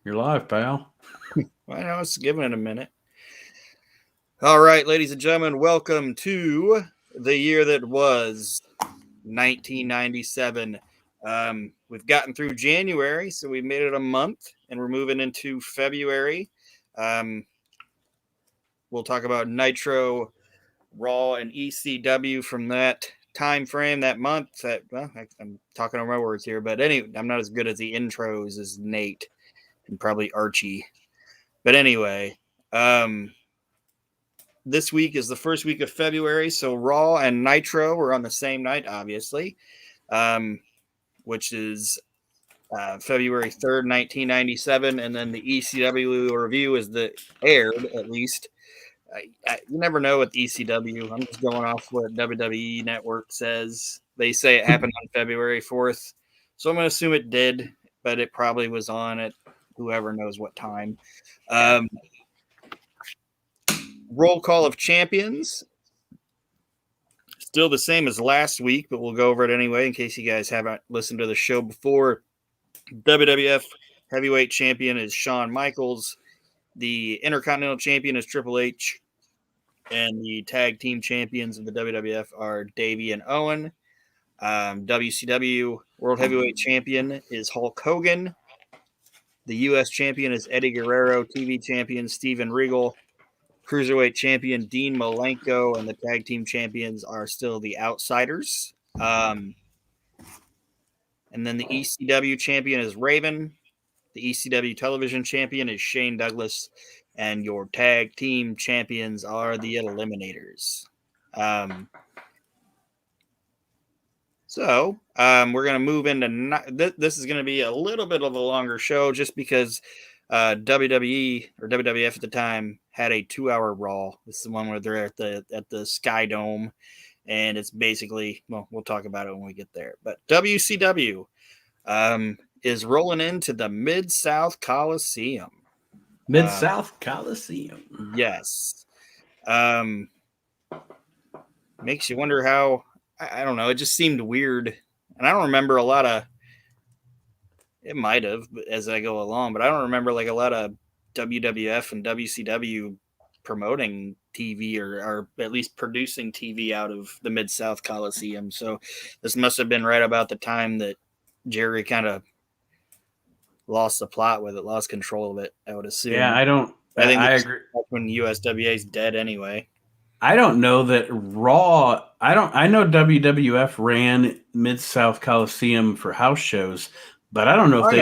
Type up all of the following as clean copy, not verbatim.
You're live, pal. I know, it's giving it a minute. All right, ladies and gentlemen, welcome to the year that was 1997. We've gotten through January, so we made it a month, and we're moving into February. We'll talk about Nitro, Raw, and ECW from that time frame, that month. I'm talking over my words here, but anyway, I'm not as good at the intros as Nate and probably Archie. But anyway, this week is the first week of February, so Raw and Nitro were on the same night, obviously, which is February 3rd, 1997, and then the ECW review is the aired, at least. You never know with ECW. I'm just going off what WWE Network says. They say it happened on February 4th, so I'm going to assume it did, but it probably was on at whoever knows what time. Roll call of champions. Still the same as last week, but we'll go over it anyway in case you guys haven't listened to the show before. WWF Heavyweight Champion is Shawn Michaels. The Intercontinental Champion is Triple H. And the Tag Team Champions of the WWF are Davey and Owen. WCW World Heavyweight Champion is Hulk Hogan. The U.S. Champion is Eddie Guerrero. TV Champion Steven Regal. Cruiserweight Champion Dean Malenko, and the Tag Team Champions are still the Outsiders. And then the ECW Champion is Raven. The ECW Television Champion is Shane Douglas. And your Tag Team Champions are the Eliminators. So we're going to move into... This is going to be a little bit of a longer show just because WWE or WWF at the time had a 2-hour Raw. This is the one where they're at the Sky Dome, and it's basically, well, we'll talk about it when we get there. But WCW is rolling into the Mid-South Coliseum. Mid-South Coliseum. Yes. Makes you wonder how, I don't know, it just seemed weird. And I don't remember a lot of, it might have as I go along, but I don't remember like a lot of WWF and WCW promoting TV or at least producing TV out of the Mid-South Coliseum. So this must have been right about the time that Jerry kind of lost the plot with it, lost control of it, I would assume. Yeah, I think I agree. When USWA is dead anyway. I don't know that Raw. I know WWF ran Mid-South Coliseum for house shows, but I don't know if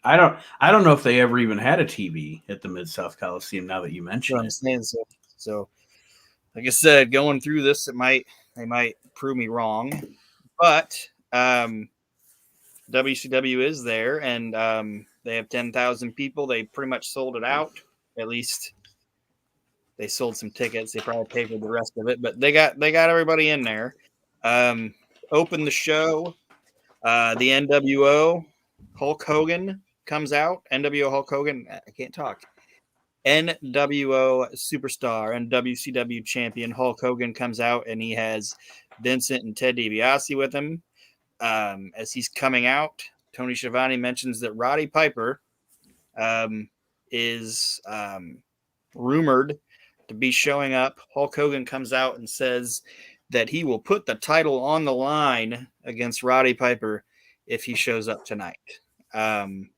I don't know if they ever even had a TV at the Mid-South Coliseum. Now that you mention it, so like I said, going through this, they might prove me wrong, but WCW is there, and they have 10,000 people. They pretty much sold it out. At least they sold some tickets. They probably paid for the rest of it, but they got everybody in there. Open the show. The NWO Hulk Hogan comes out. NWO Hulk Hogan. I can't talk. NWO Superstar and WCW Champion Hulk Hogan comes out, and he has Vincent and Ted DiBiase with him. As he's coming out, Tony Schiavone mentions that Roddy Piper is rumored to be showing up. Hulk Hogan comes out and says that he will put the title on the line against Roddy Piper if he shows up tonight. And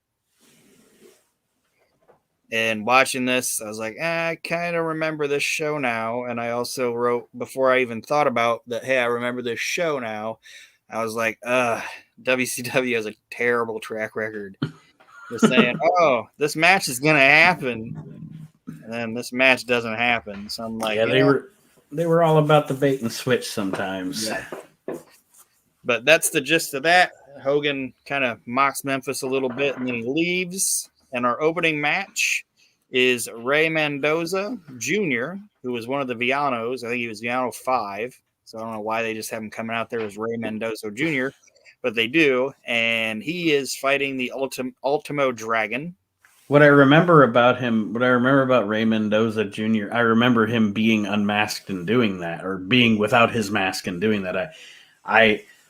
watching this, I was like, I kind of remember this show now. And I also wrote, before I even thought about that, hey, I remember this show now, I was like, WCW has a terrible track record. Just saying, oh, this match is going to happen. And then this match doesn't happen. So I'm like, yeah, they were all about the bait and switch sometimes. Yeah. But that's the gist of that. Hogan kind of mocks Memphis a little bit, and then he leaves. And our opening match is Ray Mendoza Jr., who was one of the Villanos. I think he was Villano 5. So I don't know why they just have him coming out there as Ray Mendoza Jr., but they do. And he is fighting the Ultimo Dragon. What I remember about Ray Mendoza Jr., I remember him being unmasked and doing that, or being without his mask and doing that.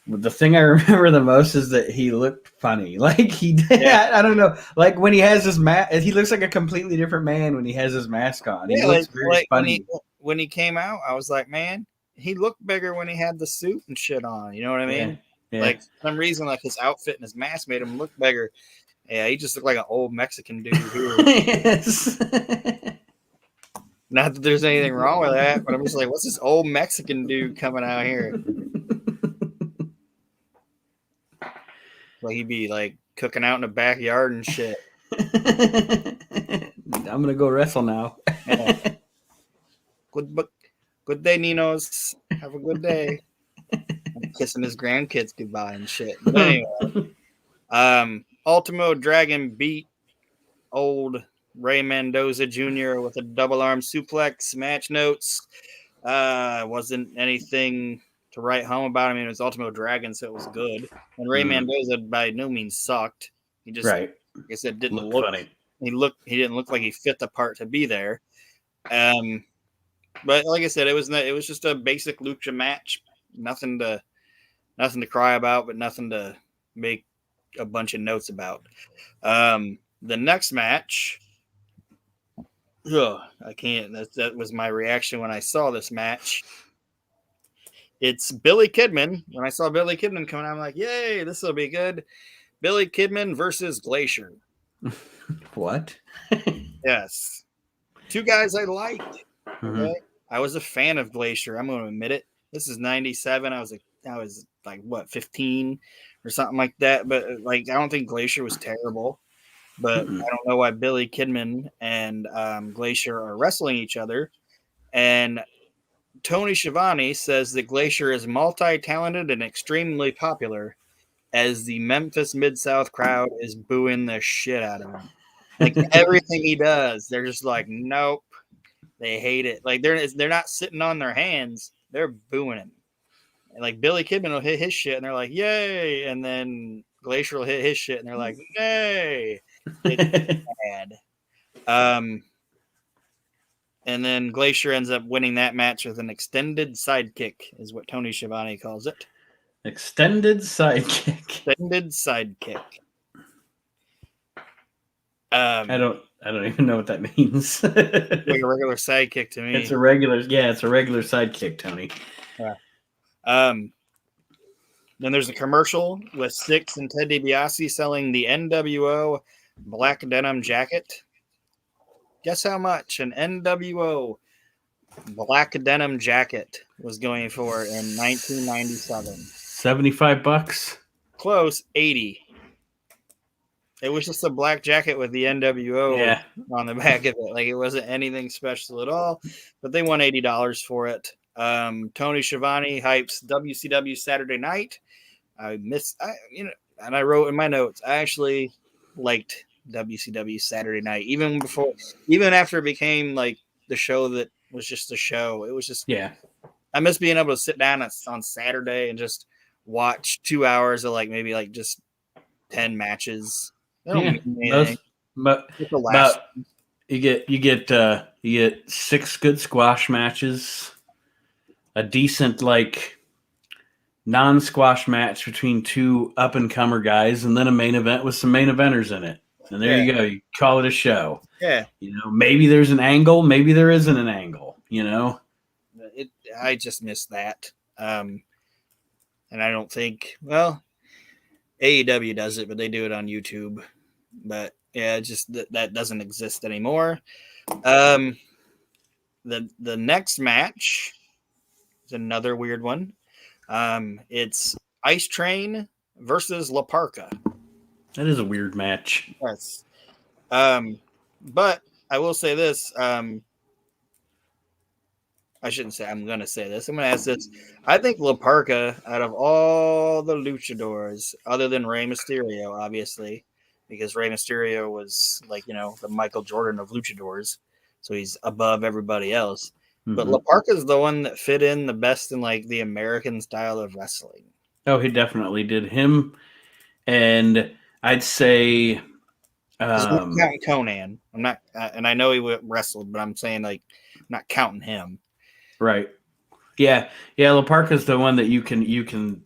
The thing I remember the most is that he looked funny. Like he did. Yeah. I don't know. Like when he has his mask, he looks like a completely different man when he has his mask on. He Yeah, looks very funny. when he came out, I was like, man, he looked bigger when he had the suit and shit on. You know what I mean? Yeah. Like for some reason, like his outfit and his mask made him look bigger. Yeah, he just looked like an old Mexican dude here. Yes. Not that there's anything wrong with that, but I'm just like, what's this old Mexican dude coming out here? Like he'd be like cooking out in the backyard and shit. I'm gonna go wrestle now. Yeah. Good day, Ninos. Have a good day. I'm kissing his grandkids goodbye and shit. But anyway, Ultimo Dragon beat old Ray Mendoza Jr. with a double arm suplex. Match notes. Wasn't anything to write home about. I mean, it was Ultimo Dragon, so it was good. And Ray Mendoza by no means sucked. He just, like I said, didn't look funny. He didn't look like he fit the part to be there. But like I said, it was just a basic lucha match. Nothing to cry about, but nothing to make a bunch of notes about. The next match, I can't. That was my reaction when I saw this match. It's Billy Kidman. When I saw Billy Kidman coming out, I'm like, yay, this will be good. Billy Kidman versus Glacier. What? Yes. Two guys I liked. Okay? I was a fan of Glacier. I'm going to admit it. This is 97. I was like what, 15 or something like that. But like, I don't think Glacier was terrible. But I don't know why Billy Kidman and Glacier are wrestling each other. And Tony Schiavone says that Glacier is multi-talented and extremely popular, as the Memphis Mid-South crowd is booing the shit out of him. Like everything he does, they're just like, nope. They hate it. Like they're not sitting on their hands. They're booing him. And like Billy Kidman will hit his shit, and they're like, yay. And then Glacier will hit his shit, and they're like, nay. It's bad. And then Glacier ends up winning that match with an extended sidekick, is what Tony Schiavone calls it. Extended sidekick. Extended sidekick. I don't even know what that means. Like a regular sidekick to me. It's a regular sidekick, Tony. Yeah. Then there's a commercial with Six and Ted DiBiase selling the NWO black denim jacket. Guess how much an NWO black denim jacket was going for in 1997? $75. Close, 80. It was just a black jacket with the NWO on the back of it. Like it wasn't anything special at all, but they won $80 for it. Tony Schiavone hypes WCW Saturday Night. And I wrote in my notes, I actually liked WCW Saturday Night, even after it became like the show that was just a show. It was just, I miss being able to sit down on Saturday and just watch 2 hours of like maybe like just 10 matches. But you get 6 good squash matches, a decent like non-squash match between 2 up-and-comer guys, and then a main event with some main eventers in it. And there you go. You call it a show. Yeah. Maybe there's an angle. Maybe there isn't an angle. I just missed that. And I don't think, AEW does it, but they do it on YouTube. But yeah, just that doesn't exist anymore. The next match is another weird one. It's Ice Train versus La Parka. That is a weird match. Yes. But I will say this. I shouldn't say I'm going to say this. I'm going to ask this. I think La Parka, out of all the luchadors, other than Rey Mysterio, obviously, because Rey Mysterio was like, the Michael Jordan of luchadors. So he's above everybody else. Mm-hmm. But La Parka is the one that fit in the best in like the American style of wrestling. Oh, he definitely did. Him and I'd say I'm not counting Conan. I'm not, and I know he wrestled, but I'm saying like I'm not counting him. Right. Yeah. La Parka's the one that you can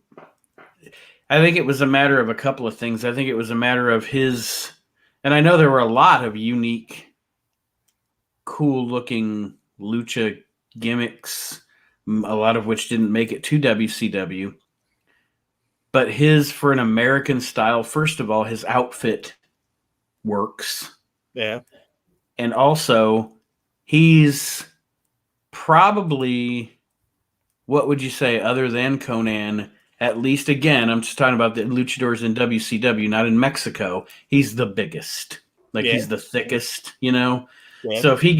I think it was a matter of a couple of things. I think it was a matter of his, and I know there were a lot of unique, cool-looking lucha gimmicks, a lot of which didn't make it to WCW. But his, for an American style, first of all, his outfit works. Yeah. And also, he's probably, what would you say, other than Conan, at least, again, I'm just talking about the luchadors in WCW, not in Mexico, he's the biggest. Like, he's the thickest, you know? Yeah. So if he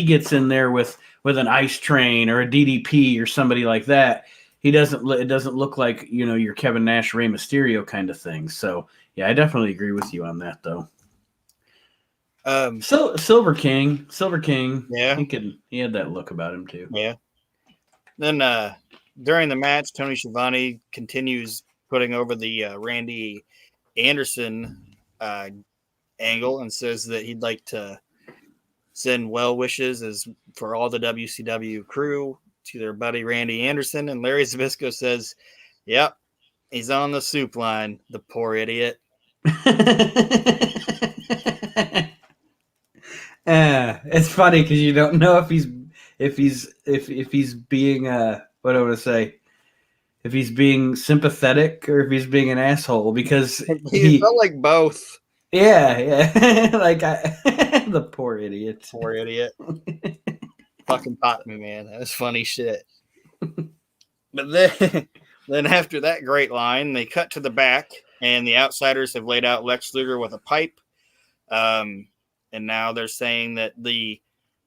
gets in there with an Ice Train or a DDP or somebody like that, it doesn't look like, you know, your Kevin Nash, Rey Mysterio kind of thing. So, yeah, I definitely agree with you on that, though. Silver King. Yeah. He had that look about him, too. Yeah. Then during the match, Tony Schiavone continues putting over the Randy Anderson angle and says that he'd like to send well wishes for all the WCW crew to their buddy Randy Anderson. And Larry Zbyszko says, "Yep, he's on the soup line, the poor idiot." It's funny because you don't know if he's being what I want to say, if he's being sympathetic or if he's being an asshole, because he felt like both. Yeah, like the poor idiot. Poor idiot. Fucking popped me, man. That was funny shit. But then after that great line, they cut to the back, and the Outsiders have laid out Lex Luger with a pipe. And now they're saying that the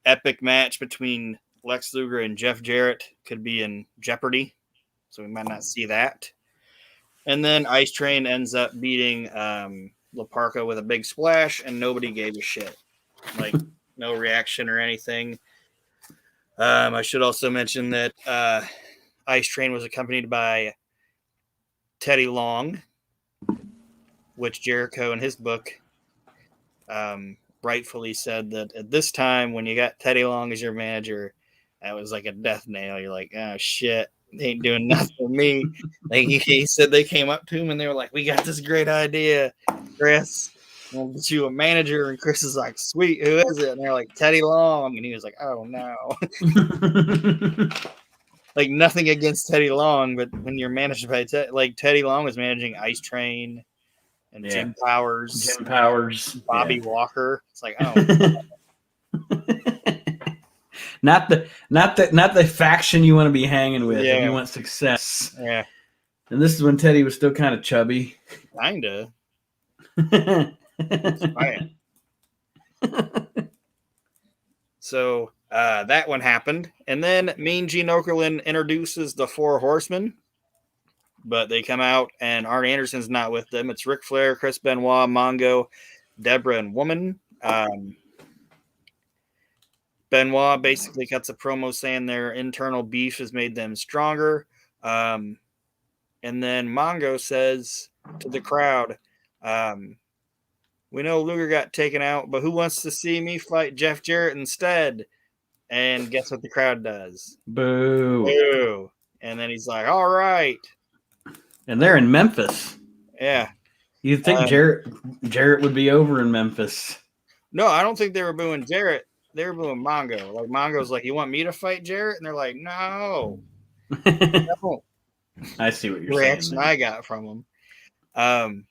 epic match between Lex Luger and Jeff Jarrett could be in jeopardy. So we might not see that. And then Ice Train ends up beating La Parka with a big splash, and nobody gave a shit. Like, no reaction or anything. I should also mention that Ice Train was accompanied by Teddy Long, which Jericho in his book rightfully said that at this time, when you got Teddy Long as your manager, that was like a death nail. You're like, oh shit, they ain't doing nothing for me. Like he said, they came up to him and they were like, "We got this great idea, Chris. We'll get you a manager." And Chris is like, "Sweet, who is it?" And they're like, "Teddy Long." And he was like, "Oh no." Like, nothing against Teddy Long, but when you're managed by Teddy Long was managing Ice Train and Jim Powers, Bobby Walker. It's like, oh. Not the faction you want to be hanging with if you want success. Yeah. And this is when Teddy was still kind of chubby. Kinda. So that one happened. And then Mean Gene Okerlund introduces the Four Horsemen. But they come out and Arn Anderson's not with them. It's Ric Flair, Chris Benoit, Mongo, Deborah, and Woman. Benoit basically cuts a promo saying their internal beef has made them stronger. And then Mongo says to the crowd, "We know Luger got taken out, but who wants to see me fight Jeff Jarrett instead?" And guess what the crowd does? Boo. Boo. And then he's like, "All right." And they're in Memphis. Yeah. You'd think Jarrett would be over in Memphis. No, I don't think they were booing Jarrett. They were booing Mongo. Like, Mongo's like, "You want me to fight Jarrett?" And they're like, "No." No. I see what you're saying. Reaction I got from them. And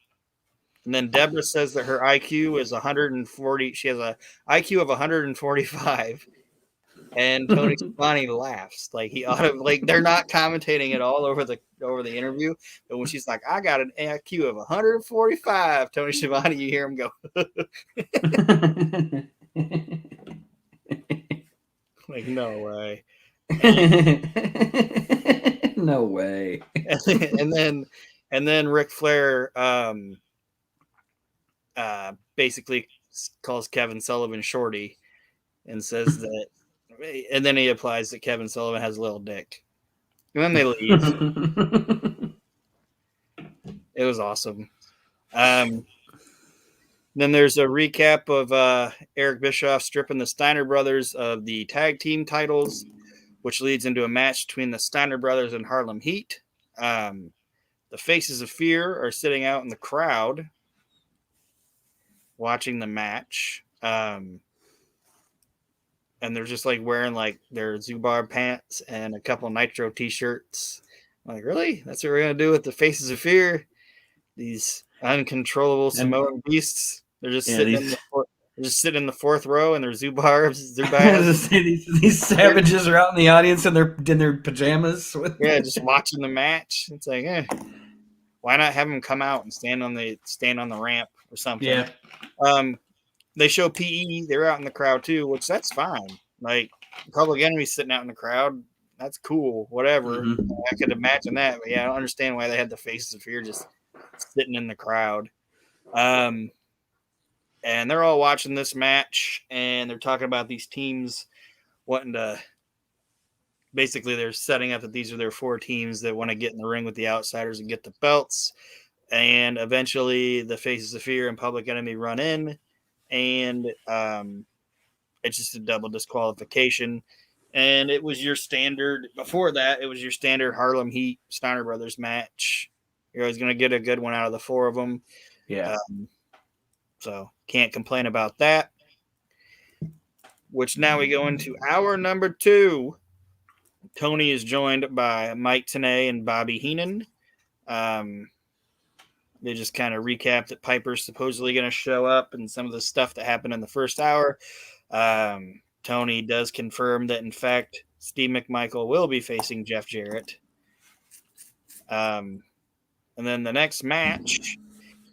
then Deborah says that her IQ is 140. She has a IQ of 145. And Tony Schiavone laughs. Like, he ought to, like, they're not commentating it all over the interview. But when she's like, "I got an IQ of 145, Tony Schiavone, you hear him go, like, no way. No way. And then Ric Flair basically calls Kevin Sullivan Shorty and says that, and then he applies that Kevin Sullivan has a little dick. And then they leave. It was awesome. Then there's a recap of Eric Bischoff stripping the Steiner brothers of the tag team titles, which leads into a match between the Steiner brothers and Harlem Heat. The The Faces of Fear are sitting out in the crowd watching the match. And they're just like wearing like their Zubar pants and a couple Nitro t-shirts. I'm like, really? That's what we're going to do with the Faces of Fear? These uncontrollable Samoan beasts. They're just sitting in the fourth row in their Zubars. These savages are out in the audience in their pajamas. Yeah, just watching the match. It's like, why not have them come out and stand on the ramp or something? Yeah. They show PE. They're out in the crowd too, which that's fine. Like Public Enemy sitting out in the crowd, that's cool. Whatever. Mm-hmm. I could imagine that, but yeah, I don't understand why they had the Faces of Fear just sitting in the crowd. And they're all watching this match, and they're talking about these teams wanting to. Basically, they're setting up that these are their 4 teams that want to get in the ring with the Outsiders and get the belts. And eventually, the Faces of Fear and Public Enemy run in, and it's just a double disqualification. And it was your standard. Before that, it was your standard Harlem Heat Steiner Brothers match. You're always going to get a good one out of the 4 of them. Yeah. So can't complain about that. Which now we go into hour number 2. Tony is joined by Mike Tenay and Bobby Heenan. They just kind of recap that Piper's supposedly going to show up and some of the stuff that happened in the first hour. Tony does confirm that, in fact, Steve McMichael will be facing Jeff Jarrett. And then the next match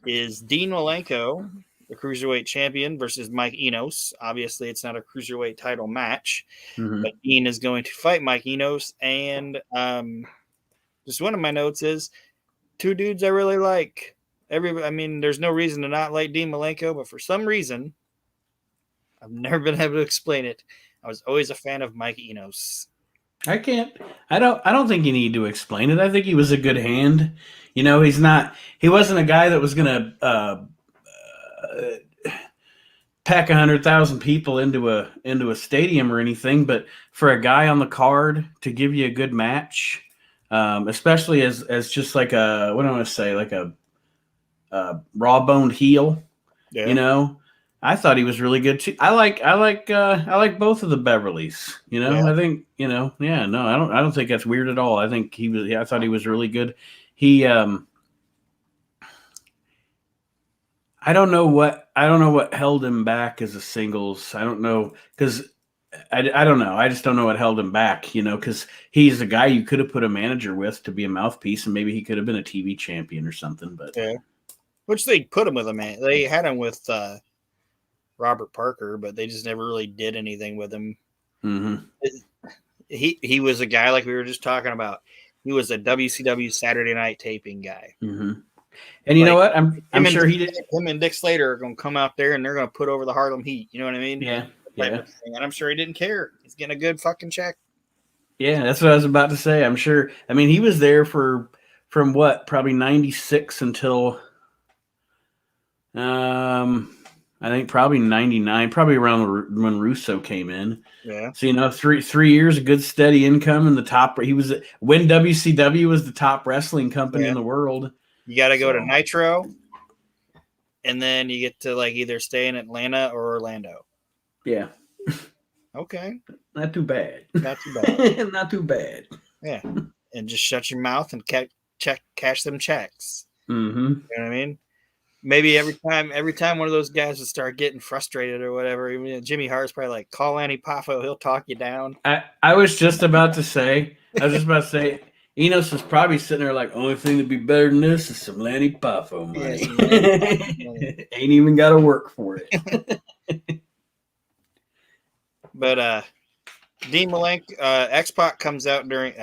is Dean Malenko, the Cruiserweight champion, versus Mike Enos. Obviously, it's not a Cruiserweight title match, but Dean is going to fight Mike Enos. And just one of my notes is 2 dudes I really like. There's no reason to not like Dean Malenko, but for some reason, I've never been able to explain it. I was always a fan of Mike Enos. I don't think you need to explain it. I think he was a good hand. He wasn't a guy that was going to pack 100,000 people into a stadium or anything, but for a guy on the card to give you a good match, especially as just like a, what do I want to say, like a raw boned heel, I thought he was really good too. I like both of the Beverleys. I think I don't think that's weird at all. I think I thought he was really good. He I don't know what held him back as a singles. I don't know, because I don't know. I just don't know what held him back. Because he's a guy you could have put a manager with to be a mouthpiece, and maybe he could have been a TV champion or something. But which they put him with a man. They had him with Robert Parker, but they just never really did anything with him. Mm-hmm. He was a guy like we were just talking about. He was a WCW Saturday Night taping guy. Mm-hmm. And you know what? I'm sure he did. Him and Dick Slater are going to come out there and they're going to put over the Harlem Heat. You know what I mean? Yeah. And I'm sure he didn't care. He's getting a good fucking check. Yeah, that's what I was about to say. I'm sure. I mean, he was there from probably 96 until I think probably 99, probably around when Russo came in. Yeah. So, 3 years of good steady income in the top. He was when WCW was the top wrestling company in the world. You got to go to Nitro, and then you get to like either stay in Atlanta or Orlando. Yeah. Okay. Not too bad. Not too bad. Not too bad. Yeah. And just shut your mouth and cash them checks. Mm-hmm. You know what I mean? Maybe every time one of those guys would start getting frustrated or whatever, Jimmy Hart's probably like, call Annie Poffo, he'll talk you down. I was just about to say, Enos is probably sitting there like, only thing to be better than this is some Lanny Poffo money. Yeah, ain't even got to work for it. But Dean Malenko, X-Pac comes out during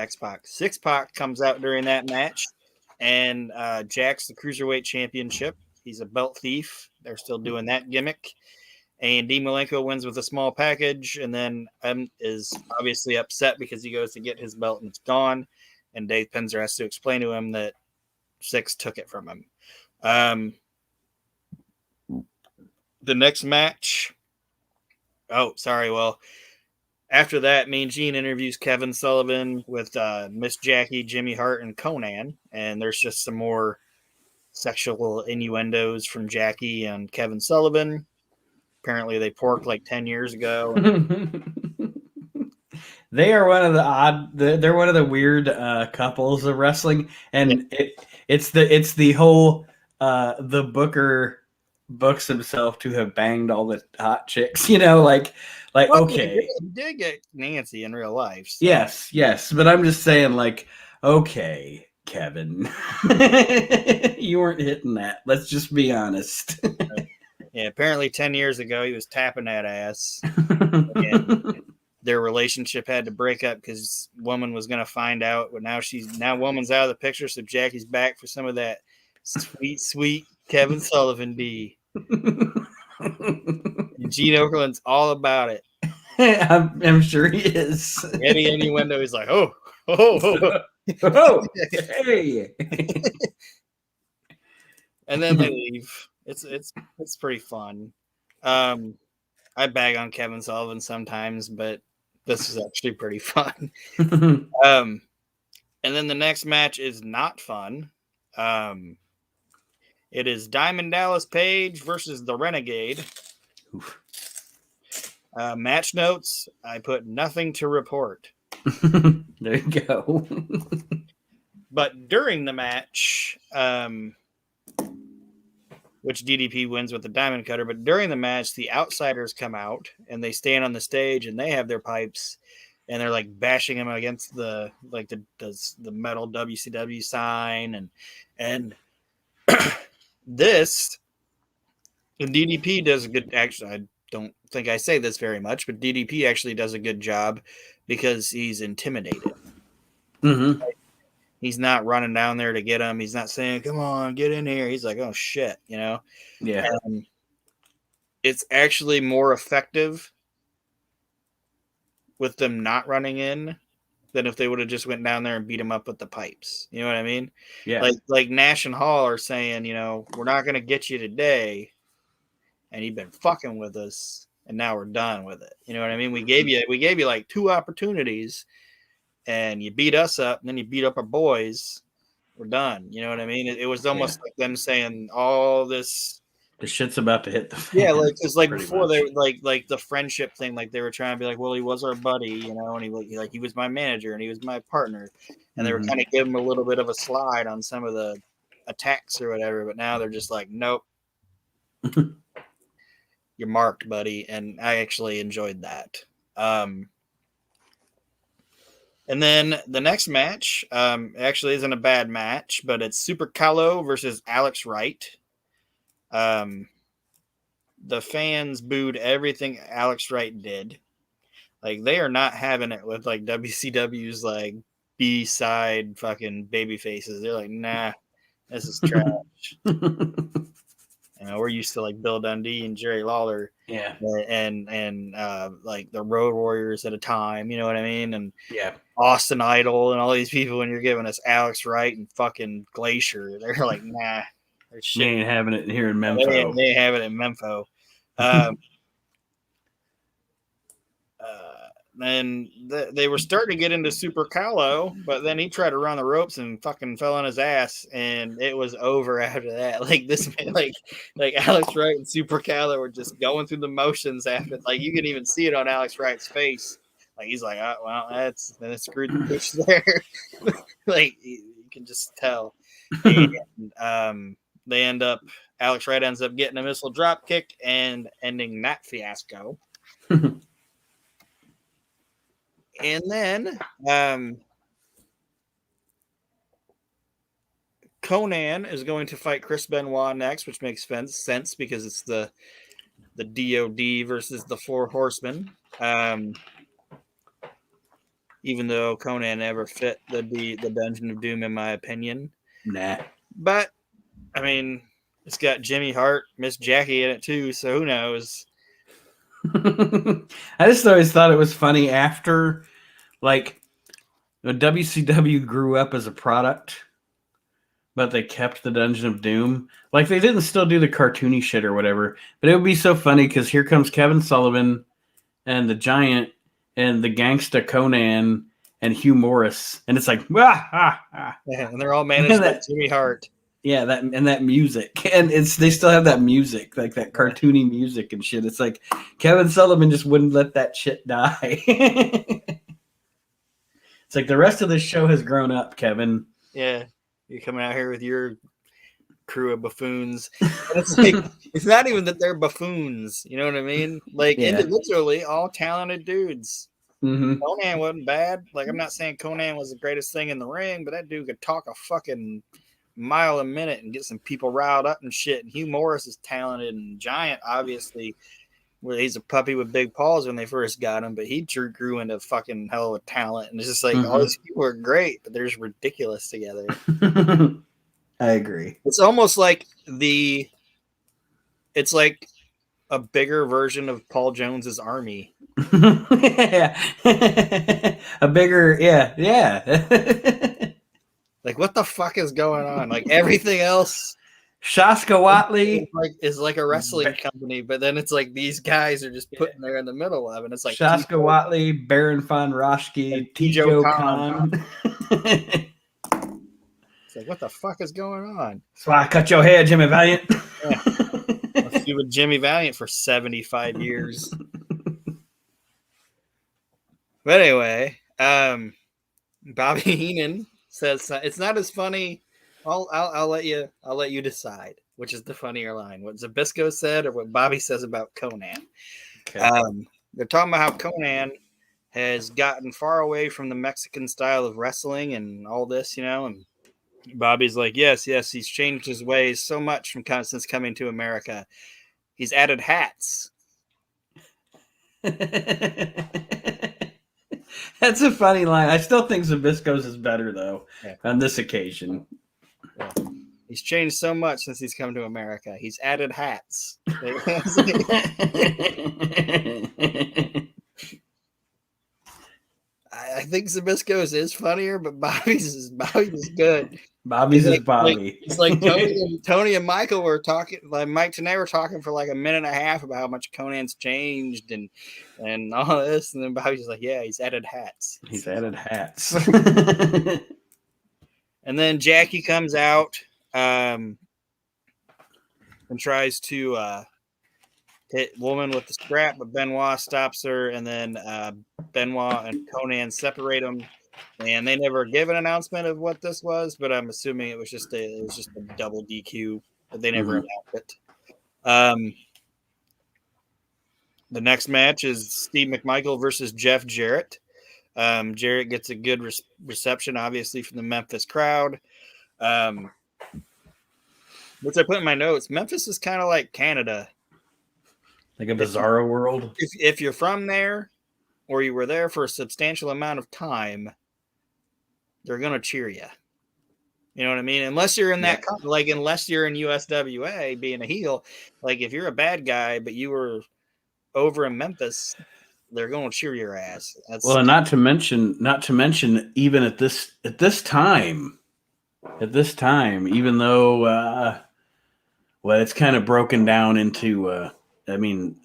Six-Pac comes out during that match, and jacks the Cruiserweight Championship. He's a belt thief. They're still doing that gimmick. And Dean Malenko wins with a small package, and then is obviously upset because he goes to get his belt and it's gone. And Dave Penzer has to explain to him that Six took it from him. The next match. Oh, sorry. Well, After that, Mean Gene interviews Kevin Sullivan with Miss Jackie, Jimmy Hart, and Conan, and there's just some more sexual innuendos from Jackie and Kevin Sullivan. Apparently, they porked like 10 years ago. They are one of the odd. They're one of the weird couples of wrestling, and it's the whole the Booker books himself to have banged all the hot chicks. Well, okay, he did get Nancy in real life. So. Yes, but I'm just saying, like, okay, Kevin, you weren't hitting that. Let's just be honest. Yeah, apparently 10 years ago he was tapping that ass. And their relationship had to break up because woman was going to find out. But now woman's out of the picture, so Jackie's back for some of that sweet Kevin Sullivan D. Gene Okerlund's all about it. I'm sure he is. Any innuendo, he's like, oh, hey. And then they leave. It's pretty fun. I bag on Kevin Sullivan sometimes, but this is actually pretty fun. And then the next match is not fun. It is Diamond Dallas Page versus the Renegade. Match notes, I put nothing to report. There you go. But during the match, which DDP wins with the Diamond Cutter, but during the match, the Outsiders come out and they stand on the stage and they have their pipes and they're like bashing them against the metal WCW sign and this, and DDP does a good. Actually, I don't think I say this very much, but DDP actually does a good job because he's intimidated. Mm-hmm. He's not running down there to get him. He's not saying, "Come on, get in here." He's like, "Oh shit," Yeah. It's actually more effective with them not running in than if they would have just went down there and beat him up with the pipes. You know what I mean? Yeah. Like Nash and Hall are saying, we're not going to get you today, and you've been fucking with us, and now we're done with it. You know what I mean? We gave you like 2 opportunities, and you beat us up, and then you beat up our boys. We're done. You know what I mean? It was almost like them saying all this. The shit's about to hit the fan. Yeah, it's like before much. They like the friendship thing, like they were trying to be like, well, he was our buddy, and he was my manager and he was my partner, and they were kind of giving him a little bit of a slide on some of the attacks or whatever. But now they're just like, nope, you're marked, buddy, and I actually enjoyed that. And then the next match actually isn't a bad match, but it's Super Calo versus Alex Wright. The fans booed everything Alex Wright did. Like, they are not having it with like WCW's like B-side fucking baby faces. They're like, nah, this is trash. We're used to like Bill Dundee and Jerry Lawler, and like the Road Warriors at a time. You know what I mean? And Austin Idol and all these people. When you're giving us Alex Wright and fucking Glacier, they're like, nah. They ain't having it here in Memphis. They ain't having it in Memphis. And they were starting to get into Super Calo, but then he tried to run the ropes and fucking fell on his ass, and it was over after that. Like this man, like Alex Wright and Super Calo were just going through the motions after. Like you can even see it on Alex Wright's face. Like he's like, oh, well, that's screwed the fish there. Like you can just tell. And, they end up, Alex Wright ends up getting a missile drop kick and ending that fiasco. And then Conan is going to fight Chris Benoit next, which makes sense because it's the DOD versus the Four Horsemen. Even though Conan never fit the Dungeon of Doom, in my opinion. Nah. But I mean, it's got Jimmy Hart, Miss Jackie in it too, so who knows? I just always thought it was funny after, like, WCW grew up as a product, but they kept the Dungeon of Doom. Like, they didn't still do the cartoony shit or whatever, but it would be so funny because here comes Kevin Sullivan and the Giant, and the gangsta Conan and Hugh Morris, and it's like and they're all managed by Jimmy Hart. Yeah, that music, and they still have that music, like that cartoony music and shit. It's like Kevin Sullivan just wouldn't let that shit die. It's like the rest of the show has grown up, Kevin. Yeah, you're coming out here with your crew of buffoons. And it's like it's not even that they're buffoons. You know what I mean? Like individually, all talented dudes. Mm-hmm. Conan wasn't bad. Like I'm not saying Conan was the greatest thing in the ring, but that dude could talk a fucking mile a minute and get some people riled up and shit. And Hugh Morris is talented and giant, obviously. Where he's a puppy with big paws when they first got him, but he grew into fucking hell of a talent. And it's just like all these people are great, but they're just ridiculous together. I agree. It's almost like it's like a bigger version of Paul Jones's Army. A bigger, yeah. Like what the fuck is going on? Like everything else. Shaska Watley is like a wrestling company, but then it's like these guys are just putting there in the middle of it. It's like Shaska Watley, Baron von Raschke, Tijo Khan. It's like, what the fuck is going on? That's why I cut your hair, Jimmy Valiant. Yeah. I've been with Jimmy Valiant for 75 years. But anyway, Bobby Heenan says it's not as funny. I'll let you decide which is the funnier line, what Zbyszko said or what Bobby says about Conan. Okay. They're talking about how Conan has gotten far away from the Mexican style of wrestling and all this, and Bobby's like, yes, he's changed his ways so much since coming to America. He's added hats. That's a funny line. I still think Zbyszko's is better, though, on this occasion. Yeah. He's changed so much since he's come to America. He's added hats. I think Zbyszko's is funnier, but Bobby's is good. Bobby's is Bobby. It's like Tony and Michael were talking, like Mike and I were talking for like a minute and a half about how much Conan's changed and all this, and then Bobby's like, yeah, he's added hats. He's added hats. And then Jackie comes out and tries to hit Woman with the strap, but Benoit stops her, and then Benoit and Conan separate them. And they never give an announcement of what this was, but I'm assuming it was just a double DQ, but they never announced it. The next match is Steve McMichael versus Jeff Jarrett. Jarrett gets a good reception, obviously, from the Memphis crowd. Which I put in my notes. Memphis is kind of like Canada. Like a bizarro world? If you're from there, or you were there for a substantial amount of time, they're going to cheer you. You know what I mean? Unless you're in that, unless you're in USWA being a heel, like if you're a bad guy, but you were over in Memphis, they're going to cheer your ass. Well, not to mention, even at this time, even though, it's kind of broken down into,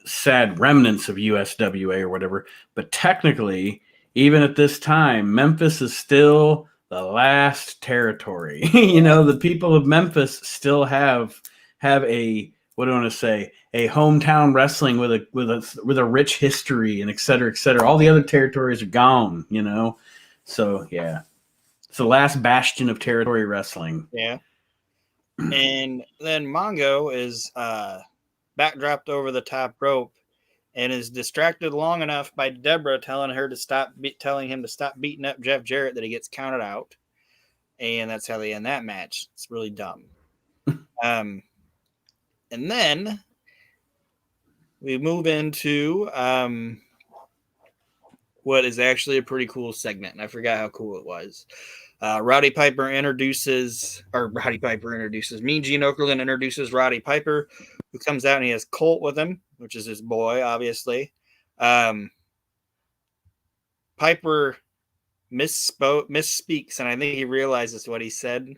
sad remnants of USWA or whatever, but technically, even at this time, Memphis is still the last territory. The people of Memphis still have a, what do I want to say, a hometown wrestling with a rich history and et cetera, et cetera. All the other territories are gone, So yeah, it's the last bastion of territory wrestling. Yeah. And then Mongo is backdropped over the top rope and is distracted long enough by Deborah telling him to stop beating up Jeff Jarrett that he gets counted out. And that's how they end that match. It's really dumb. And then we move into what is actually a pretty cool segment. And I forgot how cool it was. Roddy Piper introduces Mean Gene Okerlund introduces Roddy Piper, who comes out and he has Colt with him, which is his boy, obviously. Piper misspeaks, and I think he realizes what he said.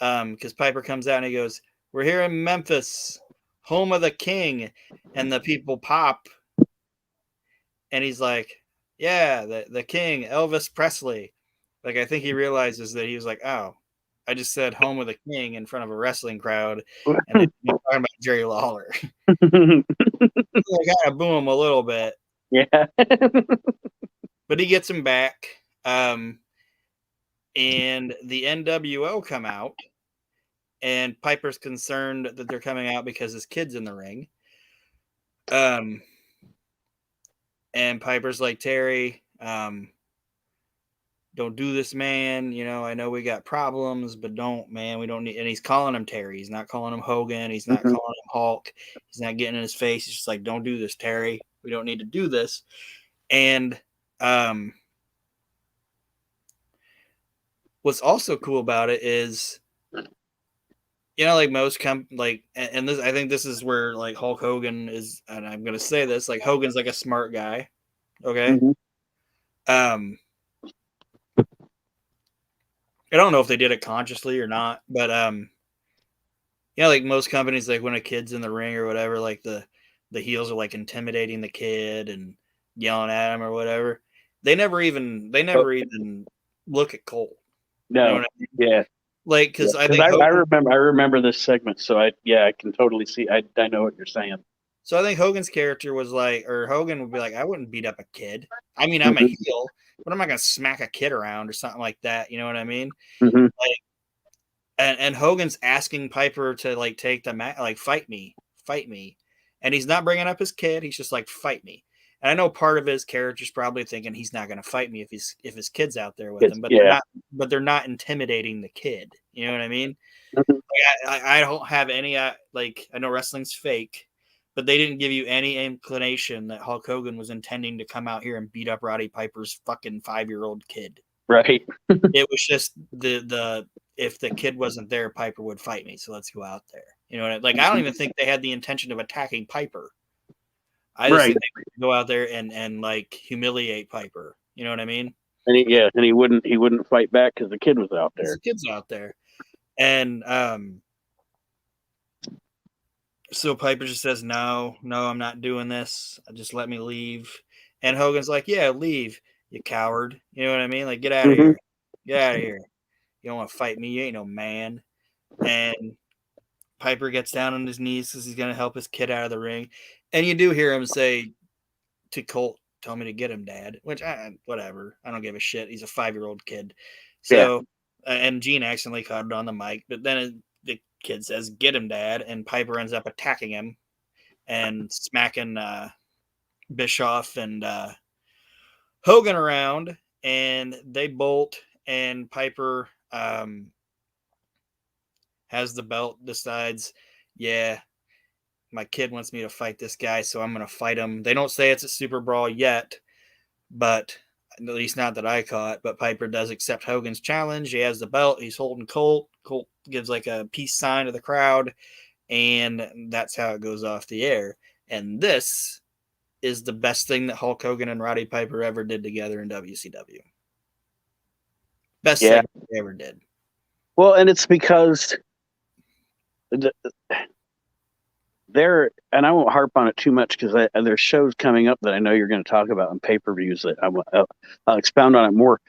Because Piper comes out and he goes, "We're here in Memphis, home of the king," and the people pop. And he's like, yeah, the king, Elvis Presley. Like, I think he realizes that he was like, oh, I just said home of the king in front of a wrestling crowd, and then talking about Jerry Lawler. I kind of boo him a little bit. Yeah. But he gets him back. And the NWO come out, and Piper's concerned that they're coming out because his kid's in the ring. And Piper's like, Terry, don't do this, man. You know, I know we got problems, but don't, man. We don't need. And he's calling him Terry. He's not calling him Hogan. He's not calling him Hulk. He's not getting in his face. He's just like, don't do this, Terry. We don't need to do this. And what's also cool about it is, you know, like most and this, I think this is where like Hulk Hogan is, and I'm gonna say this, like Hogan's like a smart guy. Okay. I don't know if they did it consciously or not, but you know, like most companies, like when a kid's in the ring or whatever, like the heels are like intimidating the kid and yelling at him or whatever. They never even look at Cole. No, you know what I mean? Yeah, like because I remember this segment, so I can totally see. I know what you're saying. So I think Hogan's character was like, or Hogan would be like, I wouldn't beat up a kid. I mean, I'm a heel, but I'm not gonna smack a kid around or something like that. You know what I mean? Like, and Hogan's asking Piper to like take the match, like fight me, and he's not bringing up his kid. He's just like, fight me. And I know part of his character is probably thinking he's not going to fight me if his kid's out there with him, but they're not intimidating the kid. You know what I mean? Like, I don't have any like, I know wrestling's fake, but they didn't give you any inclination that Hulk Hogan was intending to come out here and beat up Roddy Piper's fucking 5-year-old kid. Right. It was just the if the kid wasn't there, Piper would fight me. So let's go out there. You know, like I don't even think they had the intention of attacking Piper. I just think they would go out there and like humiliate Piper. You know what I mean? And he wouldn't fight back because the kid was out there. The kid's out there, and so Piper just says, no, I'm not doing this. Just let me leave. And Hogan's like, yeah, leave, you coward. You know what I mean? Like, get out of here. Get out of here. You don't want to fight me. You ain't no man. And Piper gets down on his knees because he's going to help his kid out of the ring. And you do hear him say to Colt, tell me to get him, Dad. Which, whatever. I don't give a shit. He's a 5-year-old kid. So, and Gene accidentally caught it on the mic. But then the kid says, get him, Dad. And Piper ends up attacking him and smacking Bischoff and Hogan around. And they bolt. And Piper has the belt, decides, yeah, my kid wants me to fight this guy, so I'm going to fight him. They don't say it's a super brawl yet, but at least not that I caught. But Piper does accept Hogan's challenge. He has the belt. He's holding Colt. Colt gives like a peace sign to the crowd, and that's how it goes off the air. And this is the best thing that Hulk Hogan and Roddy Piper ever did together in WCW. Best thing they ever did. Well, and it's because there, and I won't harp on it too much because there's shows coming up that I know you're going to talk about in pay-per-views that I'll expound on it more.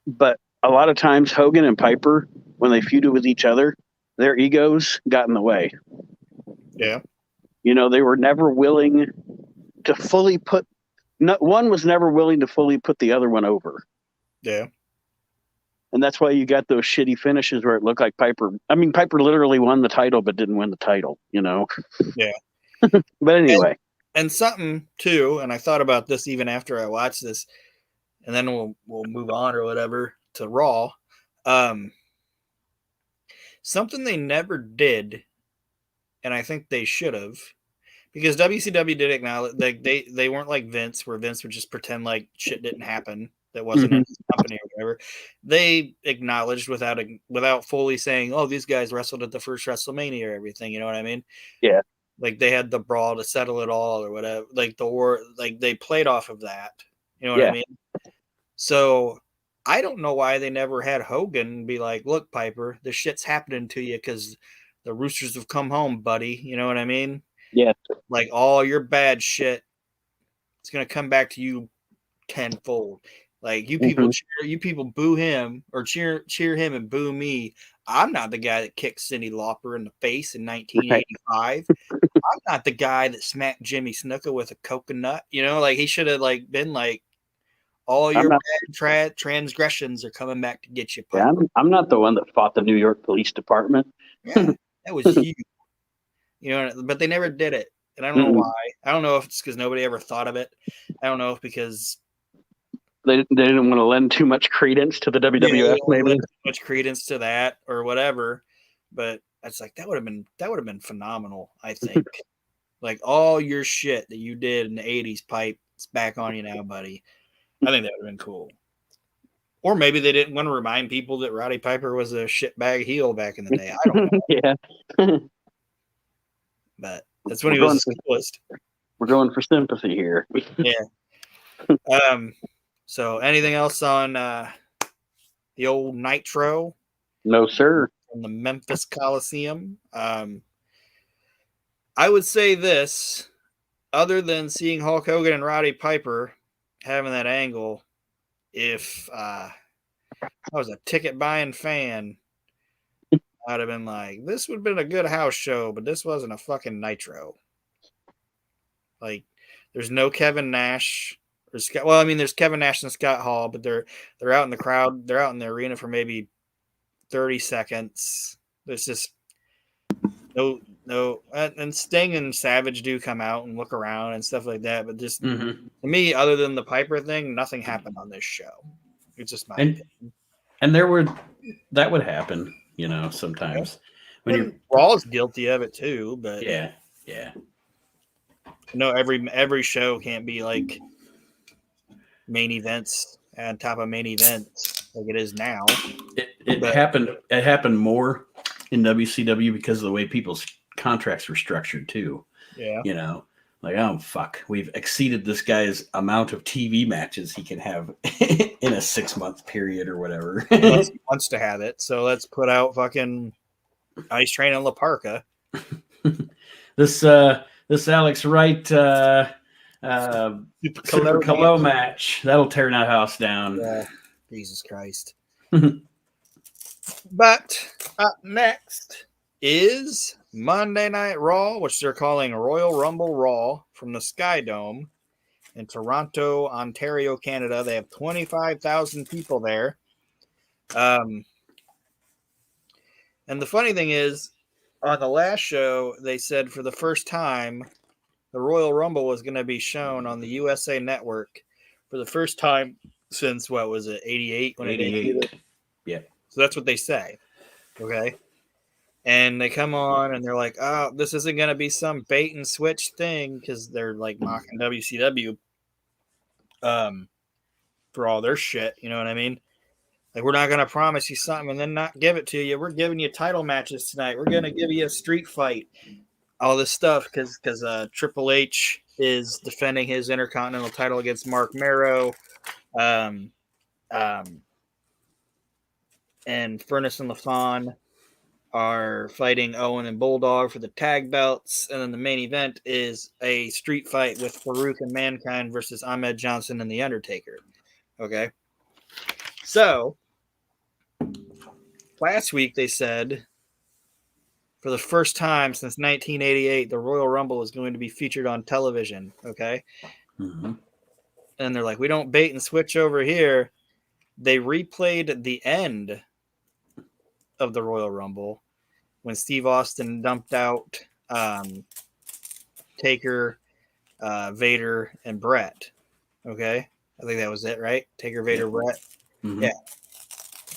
But a lot of times Hogan and Piper, when they feuded with each other, their egos got in the way. Yeah. You know, they were never willing to fully one was never willing to fully put the other one over. Yeah. And that's why you got those shitty finishes where it looked like Piper literally won the title, but didn't win the title, you know? Yeah. But anyway. And something too, and I thought about this even after I watched this, and then we'll move on or whatever to Raw. Something they never did, and I think they should have, because WCW did acknowledge they weren't like Vince, where Vince would just pretend like shit didn't happen that wasn't in his company or whatever. They acknowledged without fully saying, oh, these guys wrestled at the first WrestleMania or everything. You know what I mean? Yeah. Like they had the brawl to settle it all or whatever. Like the war, like they played off of that. You know what I mean? So I don't know why they never had Hogan be like, look, Piper, this shit's happening to you because the Roosters have come home, buddy. You know what I mean? Yeah. Like all your bad shit, it's going to come back to you tenfold. Like you people boo him or cheer him and boo me. I'm not the guy that kicked Cyndi Lauper in the face in 1985. I'm not the guy that smacked Jimmy Snuka with a coconut. You know, like he should have like been like, all your bad transgressions are coming back to get you. Yeah, I'm not the one that fought the New York Police Department. Yeah, that was you. You know, but they never did it, and I don't know why. I don't know if it's because nobody ever thought of it. I don't know if because they didn't want to lend too much credence to the WWF, maybe too much credence to that or whatever. But it's like that would have been phenomenal. I think like all your shit that you did in the '80s, Pipe, it's back on you now, buddy. I think that would have been cool. Or maybe they didn't want to remind people that Roddy Piper was a shitbag heel back in the day. I don't know. Yeah. But that's when he was the coolest. We're going for sympathy here. Yeah. So anything else on the old Nitro? No, sir. From the Memphis Coliseum. I would say this, other than seeing Hulk Hogan and Roddy Piper having that angle, if I was a ticket buying fan, I'd have been like, this would have been a good house show, but this wasn't a fucking Nitro. Like, there's no Kevin Nash or Scott. Well, I mean, there's Kevin Nash and Scott Hall, but they're out in the crowd. They're out in the arena for maybe 30 seconds. There's just no, and Sting and Savage do come out and look around and stuff like that. But just to me, other than the Piper thing, nothing happened on this show. It's just my opinion. And that would happen, you know, sometimes when Raw's guilty of it too. But yeah. No, every show can't be like main events on top of main events like it is now. It happened more in WCW because of the way people's contracts were structured too. Yeah. You know, like, oh fuck, we've exceeded this guy's amount of TV matches he can have in a 6-month period or whatever. He wants to have it, so let's put out fucking Ice Train and La Parka. This Alex Wright Super Calo match, that'll tear that house down. Jesus Christ. But up next is Monday Night Raw, which they're calling Royal Rumble Raw, from the Sky Dome in Toronto, Ontario, Canada. They have 25,000 people there. And the funny thing is, on the last show, they said for the first time, the Royal Rumble was going to be shown on the USA Network for the first time since, what was it, 88? 88. Yeah. So that's what they say. Okay. And they come on and they're like, oh, this isn't going to be some bait and switch thing, because they're like mocking WCW for all their shit. You know what I mean? Like, we're not going to promise you something and then not give it to you. We're giving you title matches tonight. We're going to give you a street fight. All this stuff because Triple H is defending his Intercontinental title against Mark Marrow. And Furnace and LaFon are fighting Owen and Bulldog for the tag belts. And then the main event is a street fight with Farouk and Mankind versus Ahmed Johnson and The Undertaker. Okay. So, last week they said, for the first time since 1988, the Royal Rumble is going to be featured on television. Okay. Mm-hmm. And they're like, we don't bait and switch over here. They replayed the end of the Royal Rumble when Steve Austin dumped out Taker, Vader, and Brett. Okay. I think that was it, right? Taker, Vader, Brett. Mm-hmm. Yeah.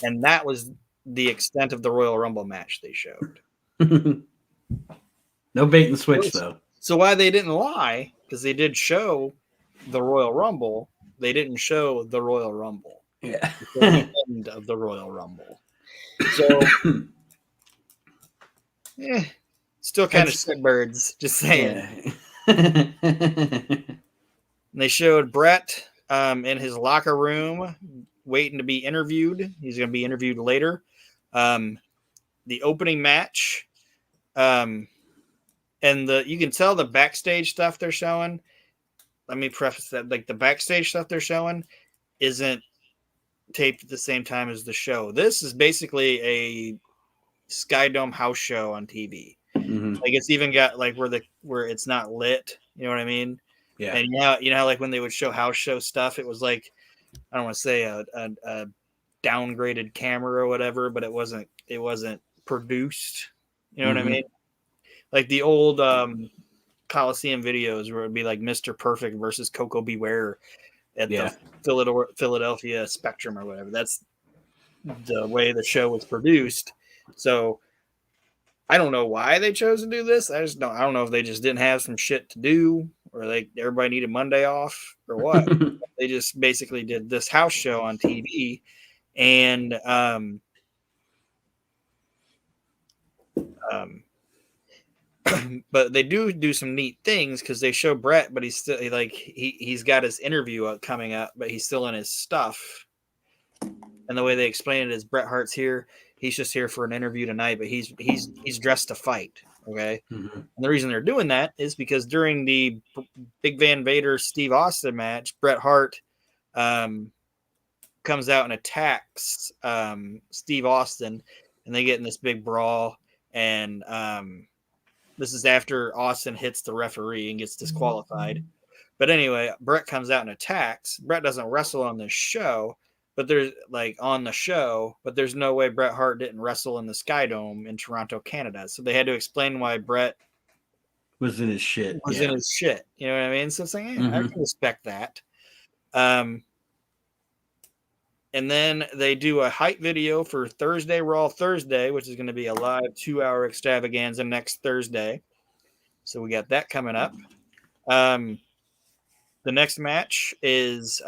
And that was the extent of the Royal Rumble match they showed. No bait and switch, though. So why they didn't lie, because they did show the Royal Rumble, they didn't show the Royal Rumble. Yeah. The end of the Royal Rumble. So, still kind of sick birds, just saying. Yeah. And they showed Brett in his locker room waiting to be interviewed. He's going to be interviewed later. The opening match, and you can tell the backstage stuff they're showing let me preface that, like, the backstage stuff they're showing isn't taped at the same time as the show. This is basically a Sky Dome house show on TV. Mm-hmm. Like, it's even got like where it's not lit. You know what I mean? Yeah. And you know, like when they would show house show stuff, it was like, I don't want to say a downgraded camera or whatever, but it wasn't produced. You know what I mean? Like the old Coliseum videos where it would be like Mr. Perfect versus Coco Beware at the Philadelphia Spectrum or whatever. That's the way the show was produced. So I don't know why they chose to do this. I don't know if they just didn't have some shit to do, or like everybody needed Monday off, or what. They just basically did this house show on TV, and but they do some neat things because they show Brett, but he's still like he's got his interview coming up, but he's still in his stuff. And the way they explain it is Bret Hart's here. He's just here for an interview tonight, but he's dressed to fight. Okay. Mm-hmm. And the reason they're doing that is because during the Big Van Vader Steve Austin match, Bret Hart comes out and attacks Steve Austin, and they get in this big brawl. And this is after Austin hits the referee and gets disqualified. But anyway, Bret comes out and attacks. Bret doesn't wrestle on this show. But there's there's no way Bret Hart didn't wrestle in the Sky Dome in Toronto, Canada. So they had to explain why Bret was in his shit. In his shit. You know what I mean? So it's like, I can respect that. And then they do a hype video for Thursday Raw Thursday, which is going to be a live 2-hour extravaganza next Thursday. So we got that coming up. The next match is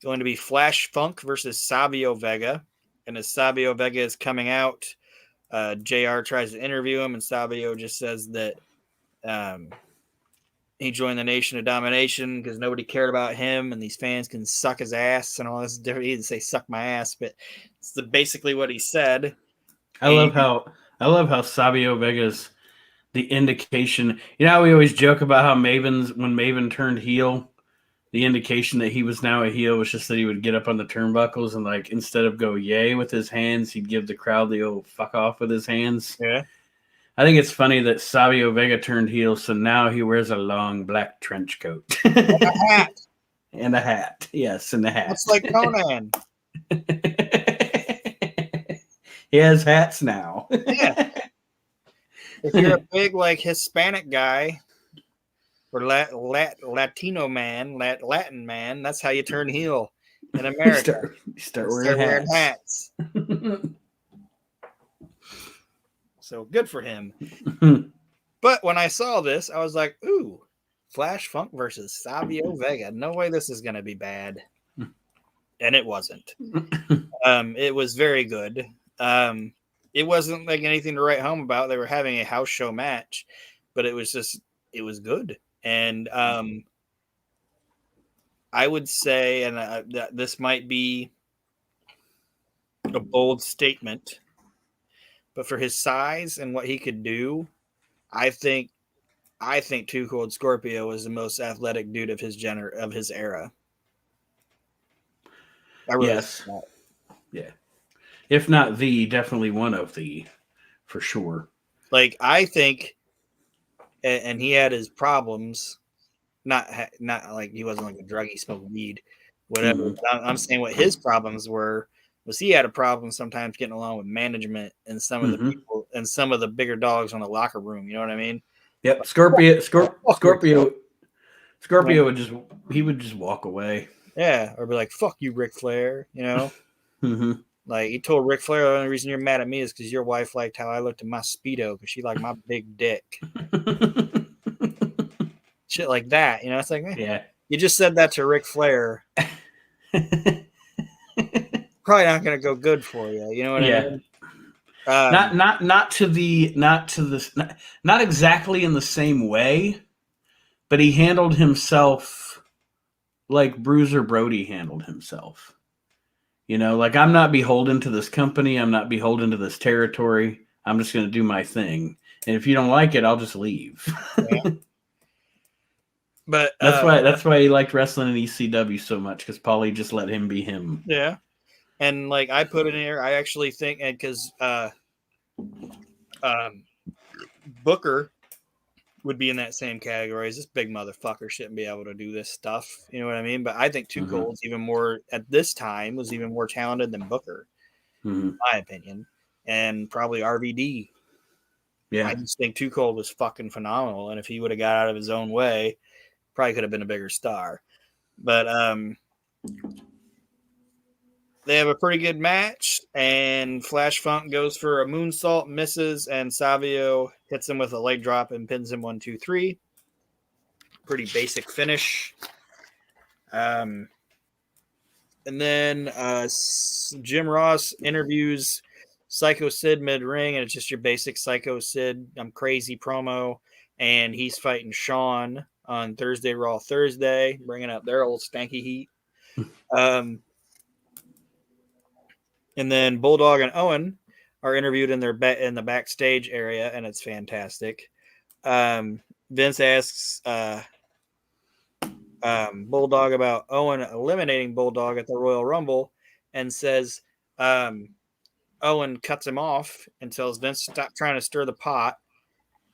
going to be Flash Funk versus Savio Vega. And as Savio Vega is coming out, JR tries to interview him, and Savio just says that he joined the Nation of Domination because nobody cared about him, and these fans can suck his ass and all this different. He didn't say suck my ass, but it's basically what he said. I love how Savio Vega's the indication. You know how we always joke about how when Maven turned heel, the indication that he was now a heel was just that he would get up on the turnbuckles and, like, instead of go yay with his hands, he'd give the crowd the old fuck off with his hands. Yeah. I think it's funny that Savio Vega turned heel, so now he wears a long black trench coat. And a hat. And a hat. Yes, and a hat. That's like Conan. He has hats now. Yeah. If you're a big, like, Hispanic guy, or Latino man, Latin man, that's how you turn heel in America. Start wearing hats. So good for him. But when I saw this, I was like, ooh, Flash Funk versus Savio Vega. No way this is going to be bad. And it wasn't. It was very good. It wasn't like anything to write home about. They were having a house show match, but it was good. And I would say, and this might be a bold statement, but for his size and what he could do, I think Too Cold Scorpio is the most athletic dude of his era. Yes. Yeah. If not definitely one of for sure. Like, I think, and he had his problems, not like he wasn't like a drug, he smoked weed, whatever. Mm-hmm. I'm saying what his problems was he had a problem sometimes getting along with management and some of the people and some of the bigger dogs on the locker room. You know what I mean? Yep. Scorpio would just walk away. Yeah. Or be like, fuck you, Ric Flair, you know? Mm-hmm. Like, he told Ric Flair, the only reason you're mad at me is because your wife liked how I looked at my Speedo because she liked my big dick. Shit like that. You know, it's like, yeah. You just said that to Ric Flair. Probably not going to go good for you. You know what I mean? Not exactly in the same way, but he handled himself like Bruiser Brody handled himself. You know, like, I'm not beholden to this company. I'm not beholden to this territory. I'm just going to do my thing. And if you don't like it, I'll just leave. Yeah. But that's why he liked wrestling in ECW so much, because Paulie just let him be him. Yeah, and like I put in here, I actually think, and because Booker would be in that same category. This big motherfucker shouldn't be able to do this stuff. You know what I mean? But I think Too Cold's even more at this time was even more talented than Booker, in my opinion, and probably RVD. Yeah, I just think Too Cold was fucking phenomenal, and if he would have got out of his own way, probably could have been a bigger star. But they have a pretty good match, and Flash Funk goes for a moonsault, misses, and Savio hits him with a leg drop and pins him 1, 2, 3. Pretty basic finish. And then Jim Ross interviews Psycho Sid mid-ring, and it's just your basic Psycho Sid, I'm crazy promo, and he's fighting Sean on Thursday Raw Thursday, bringing up their old stanky heat. And then Bulldog and Owen are interviewed in in the backstage area, and it's fantastic. Vince asks Bulldog about Owen eliminating Bulldog at the Royal Rumble, and says Owen cuts him off and tells Vince to stop trying to stir the pot.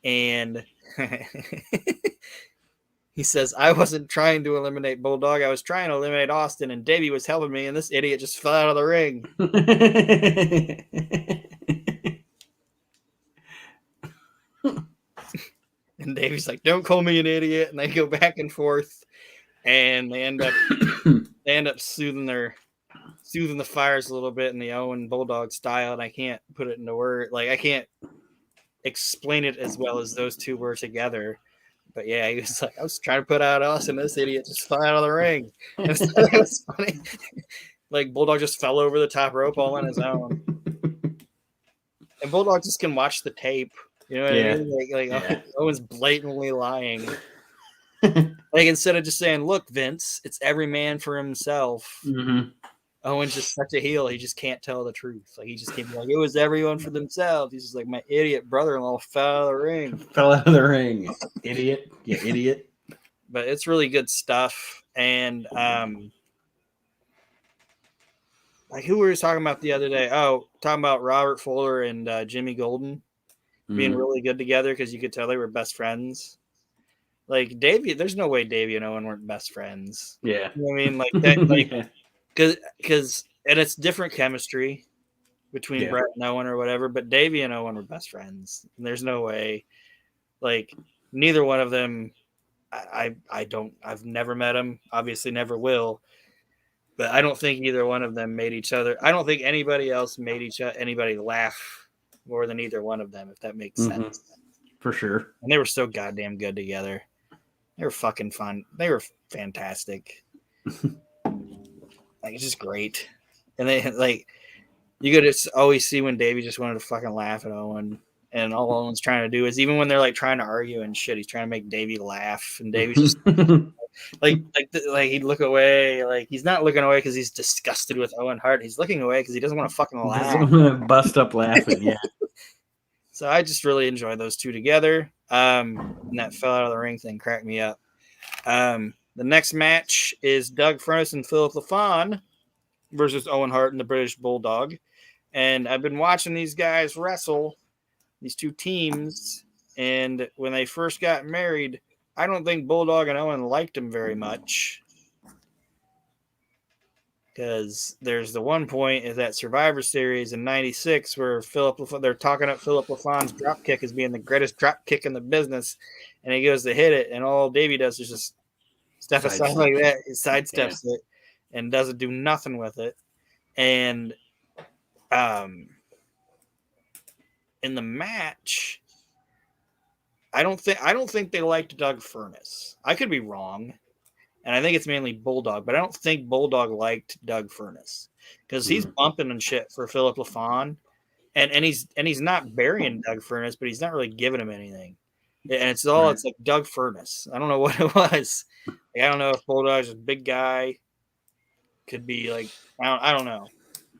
And he says, I wasn't trying to eliminate Bulldog. I was trying to eliminate Austin, and Davey was helping me, and this idiot just fell out of the ring. And Davey's like, don't call me an idiot. And they go back and forth, and they end up soothing the fires a little bit in the Owen Bulldog style. And I can't put it into words. Like, I can't explain it as well as those two were together. But yeah, he was like, I was trying to put out Austin, this idiot just fell out of the ring. It was funny. Like, Bulldog just fell over the top rope all on his own. And Bulldog just can watch the tape. You know what I mean? Like Owen's blatantly lying. Like, instead of just saying, look, Vince, it's every man for himself. Mm-hmm. Owen's just such a heel. He just can't tell the truth. Like, he just can't be like, it was everyone for themselves. He's just like, my idiot brother-in-law fell out of the ring. Fell out of the ring. Idiot. You idiot. But it's really good stuff. And like, who were we talking about the other day? Oh, talking about Robert Fuller and Jimmy Golden being really good together, because you could tell they were best friends. Like, Davey, there's no way Davey and Owen weren't best friends. Yeah. You know what I mean? Like, that, like, because and it's different chemistry between Brett and Owen or whatever, but Davey and Owen were best friends. And there's no way, like, neither one of them, I've never met them, obviously never will, but I don't think either one of them made each other. I don't think anybody else made anybody laugh more than either one of them, if that makes sense. For sure. And they were so goddamn good together. They were fucking fun. They were fantastic. Like, it's just great. And they, like, you could just always see when Davey just wanted to fucking laugh at Owen. And all Owen's trying to do is, even when they're like trying to argue and shit, he's trying to make Davey laugh. And Davey's just like he'd look away. Like, he's not looking away because he's disgusted with Owen Hart. He's looking away because he doesn't want to fucking laugh. Bust up laughing, yeah. So I just really enjoy those two together. And that fell out of the ring thing cracked me up. The next match is Doug Furnas and Philip LaFon versus Owen Hart and the British Bulldog. And I've been watching these guys wrestle, these two teams. And when they first got married, I don't think Bulldog and Owen liked him very much. Because there's the one point is that Survivor Series in '96 where they're talking up Philip LaFon's drop kick as being the greatest drop kick in the business, and he goes to hit it, and all Davey does is just step aside like that. He sidesteps it and doesn't do nothing with it. And in the match, I don't think they liked Doug Furnas. I could be wrong. And I think it's mainly Bulldog, but I don't think Bulldog liked Doug Furnas because he's bumping and shit for Philip LaFon, and he's not burying Doug Furnas, but he's not really giving him anything. And it's like Doug Furnas. I don't know what it was. Like, I don't know if Bulldog's a big guy. Could be like I don't know.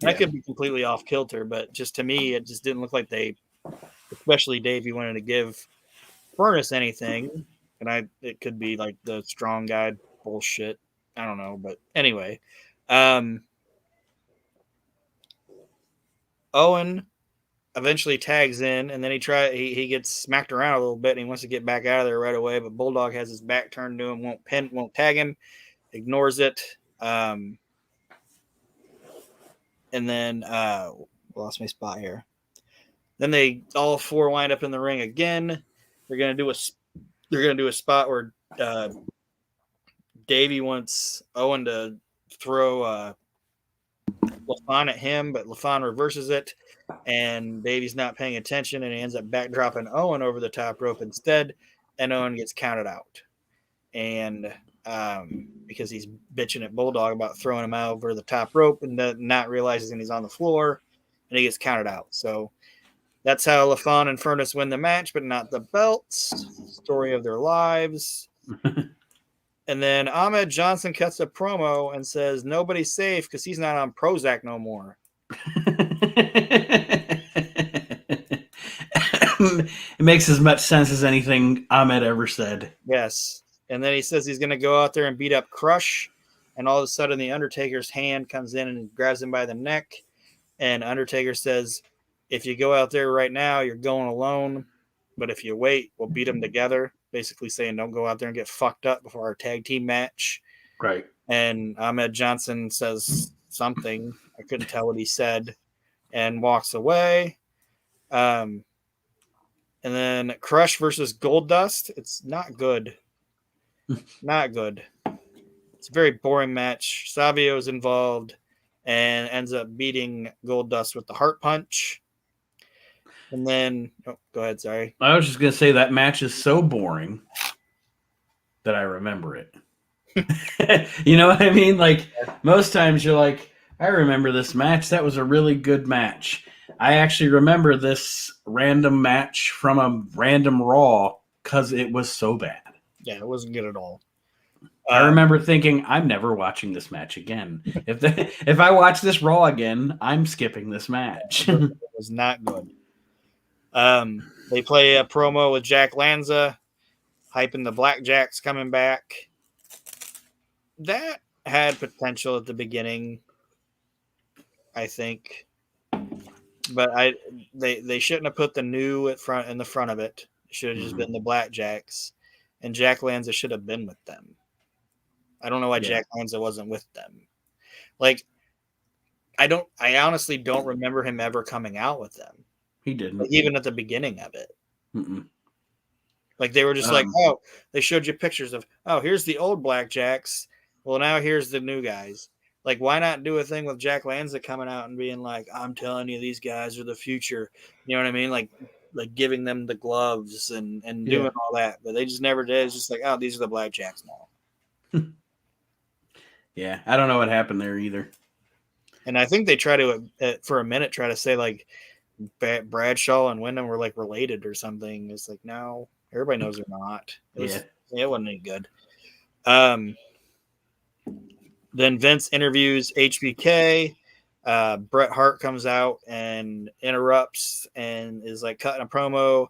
Yeah. I could be completely off kilter, but just to me, it just didn't look like they, especially Davey, wanted to give Furnas anything. And it could be like the strong guy bullshit. I don't know, but anyway, Owen eventually tags in, and then he gets smacked around a little bit, and he wants to get back out of there right away. But Bulldog has his back turned to him, won't tag him, ignores it. And then lost my spot here. Then they all four wind up in the ring again. They're gonna do a spot where Davey wants Owen to throw LaFon at him, but LaFon reverses it, and Davey's not paying attention, and he ends up backdropping Owen over the top rope instead, and Owen gets counted out. And because he's bitching at Bulldog about throwing him out over the top rope and not realizing he's on the floor, and he gets counted out. So that's how LaFon and Furnace win the match, but not the belts. Story of their lives. And then Ahmed Johnson cuts a promo and says nobody's safe because he's not on Prozac no more. It makes as much sense as anything Ahmed ever said. Yes. And then he says he's going to go out there and beat up Crush. And all of a sudden, the Undertaker's hand comes in and grabs him by the neck. And Undertaker says, if you go out there right now, you're going alone. But if you wait, we'll beat them together. Basically saying don't go out there and get fucked up before our tag team match. Right. And Ahmed Johnson says something. I couldn't tell what he said. And walks away. And then Crush versus Goldust. It's not good. Not good. It's a very boring match. Savio's involved and ends up beating Goldust with the heart punch. And then, go ahead, sorry. I was just going to say that match is so boring that I remember it. You know what I mean? Like, most times you're like, I remember this match. That was a really good match. I actually remember this random match from a random Raw because it was so bad. Yeah, it wasn't good at all. I remember thinking, I'm never watching this match again. If I watch this Raw again, I'm skipping this match. It was not good. They play a promo with Jack Lanza, hyping the Blackjacks coming back. That had potential at the beginning, I think. But they shouldn't have put the new in the front of it. It should have just been the Blackjacks. And Jack Lanza should have been with them. I don't know why Jack Lanza wasn't with them. Like, I honestly don't remember him ever coming out with them. He didn't. Like, even at the beginning of it. Mm-mm. Like, they were just like, oh, they showed you pictures of, oh, here's the old Blackjacks. Well, now here's the new guys. Like, why not do a thing with Jack Lanza coming out and being like, I'm telling you, these guys are the future. You know what I mean? Like giving them the gloves and doing all that. But they just never did. It's just like, oh, these are the Blackjacks now. Yeah, I don't know what happened there either. And I think they try to, for a minute, try to say, like, Bradshaw and Wyndham were, like, related or something. It's like, no, everybody knows they're not. It wasn't any good. Then Vince interviews HBK. Bret Hart comes out and interrupts and is like cutting a promo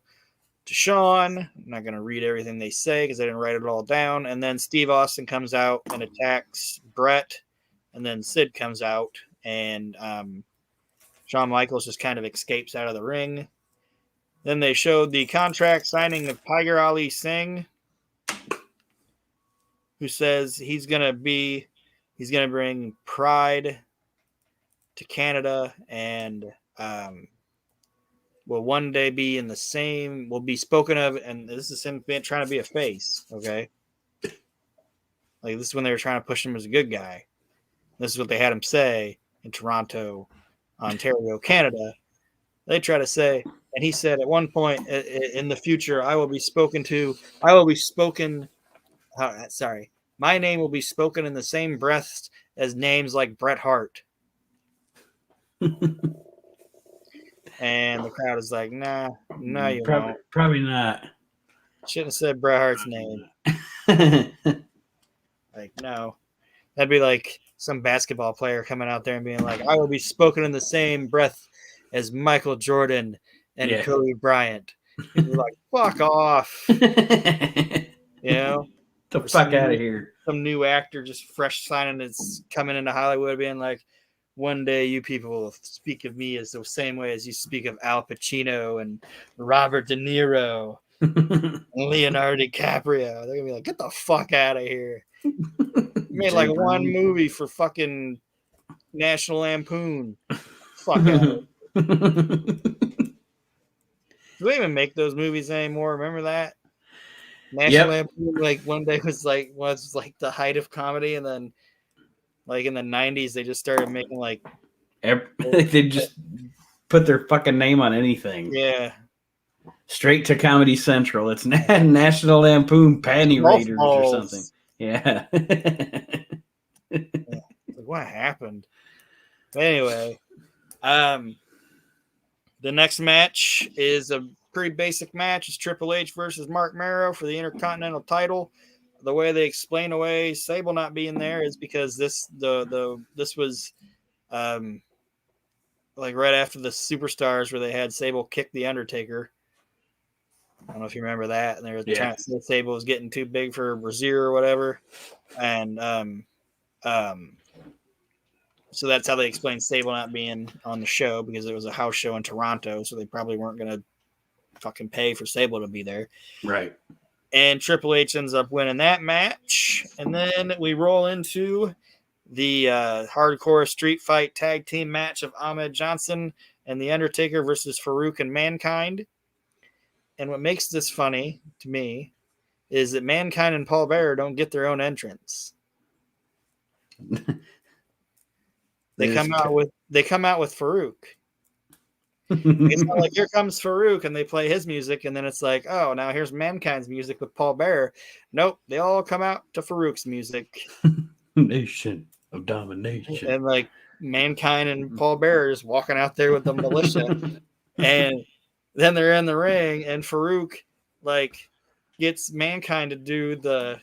to Shawn. I'm not going to read everything they say because I didn't write it all down. And then Steve Austin comes out and attacks Bret. And then Sid comes out and Shawn Michaels just kind of escapes out of the ring. Then they showed the contract signing of Tiger Ali Singh, who says he's going to bring pride to Canada and will one day be in the same, will be spoken of, and this is him trying to be a face, okay? Like, this is when they were trying to push him as a good guy. This is what they had him say in Toronto, Ontario, Canada. They try to say, and he said at one point in the future, my name will be spoken in the same breath as names like Bret Hart. And the crowd is like, nah, no, you won't. Probably not. Shouldn't have said Bret Hart's name. Like, no. That'd be like some basketball player coming out there and being like, I will be spoken in the same breath as Michael Jordan and Kobe Bryant. People are like, fuck off. The fuck out of here. Some new actor just fresh signing is coming into Hollywood being like, one day you people will speak of me as the same way as you speak of Al Pacino and Robert De Niro and Leonardo DiCaprio. They're gonna be like, get the fuck out of here. You made like one movie for fucking National Lampoon. Fuck out of it. Do they even make those movies anymore? Remember that? National Lampoon, like one day was like the height of comedy, and then like in the 90s they just started making like they just put their fucking name on anything. Yeah. Straight to Comedy Central. It's National Lampoon Panty Raiders or something. Yeah. What happened? Anyway, the next match is a pretty basic match. It's Triple H versus Mark Marrow for the Intercontinental title. The way they explain away Sable not being there is because this was like right after the Superstars where they had Sable kick the Undertaker. I don't know if you remember that. And they were trying to say Sable was getting too big for Brazier or whatever. And so that's how they explained Sable not being on the show, because it was a house show in Toronto, so they probably weren't going to fucking pay for Sable to be there. Right. And Triple H ends up winning that match. And then we roll into the hardcore street fight tag team match of Ahmed Johnson and The Undertaker versus Farouk and Mankind. And what makes this funny to me is that Mankind and Paul Bearer don't get their own entrance. They come out with Farouk. It's not like here comes Farouk and they play his music, and then it's like, oh, now here's Mankind's music with Paul Bearer. Nope, they all come out to Farouk's music. Nation of Domination. And like Mankind and Paul Bearer is walking out there with the militia, and then they're in the ring, and Farouk like gets Mankind to do the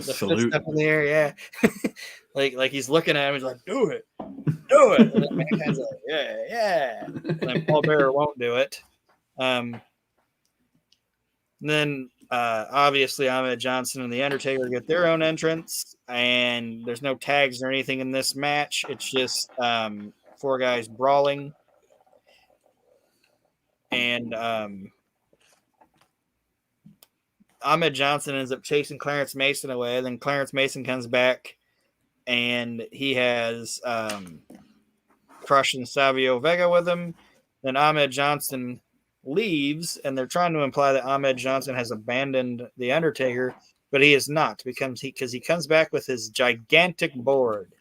salute up in the air, yeah. like he's looking at him, he's like, do it. And then Mankind's like, yeah. And then Paul Bearer won't do it. Then obviously Ahmed Johnson and The Undertaker get their own entrance, and there's no tags or anything in this match. It's just four guys brawling. And Ahmed Johnson ends up chasing Clarence Mason away. Then Clarence Mason comes back, and he has Crush and Savio Vega with him. Then Ahmed Johnson leaves, and they're trying to imply that Ahmed Johnson has abandoned The Undertaker, but he is not, because he comes back with his gigantic board.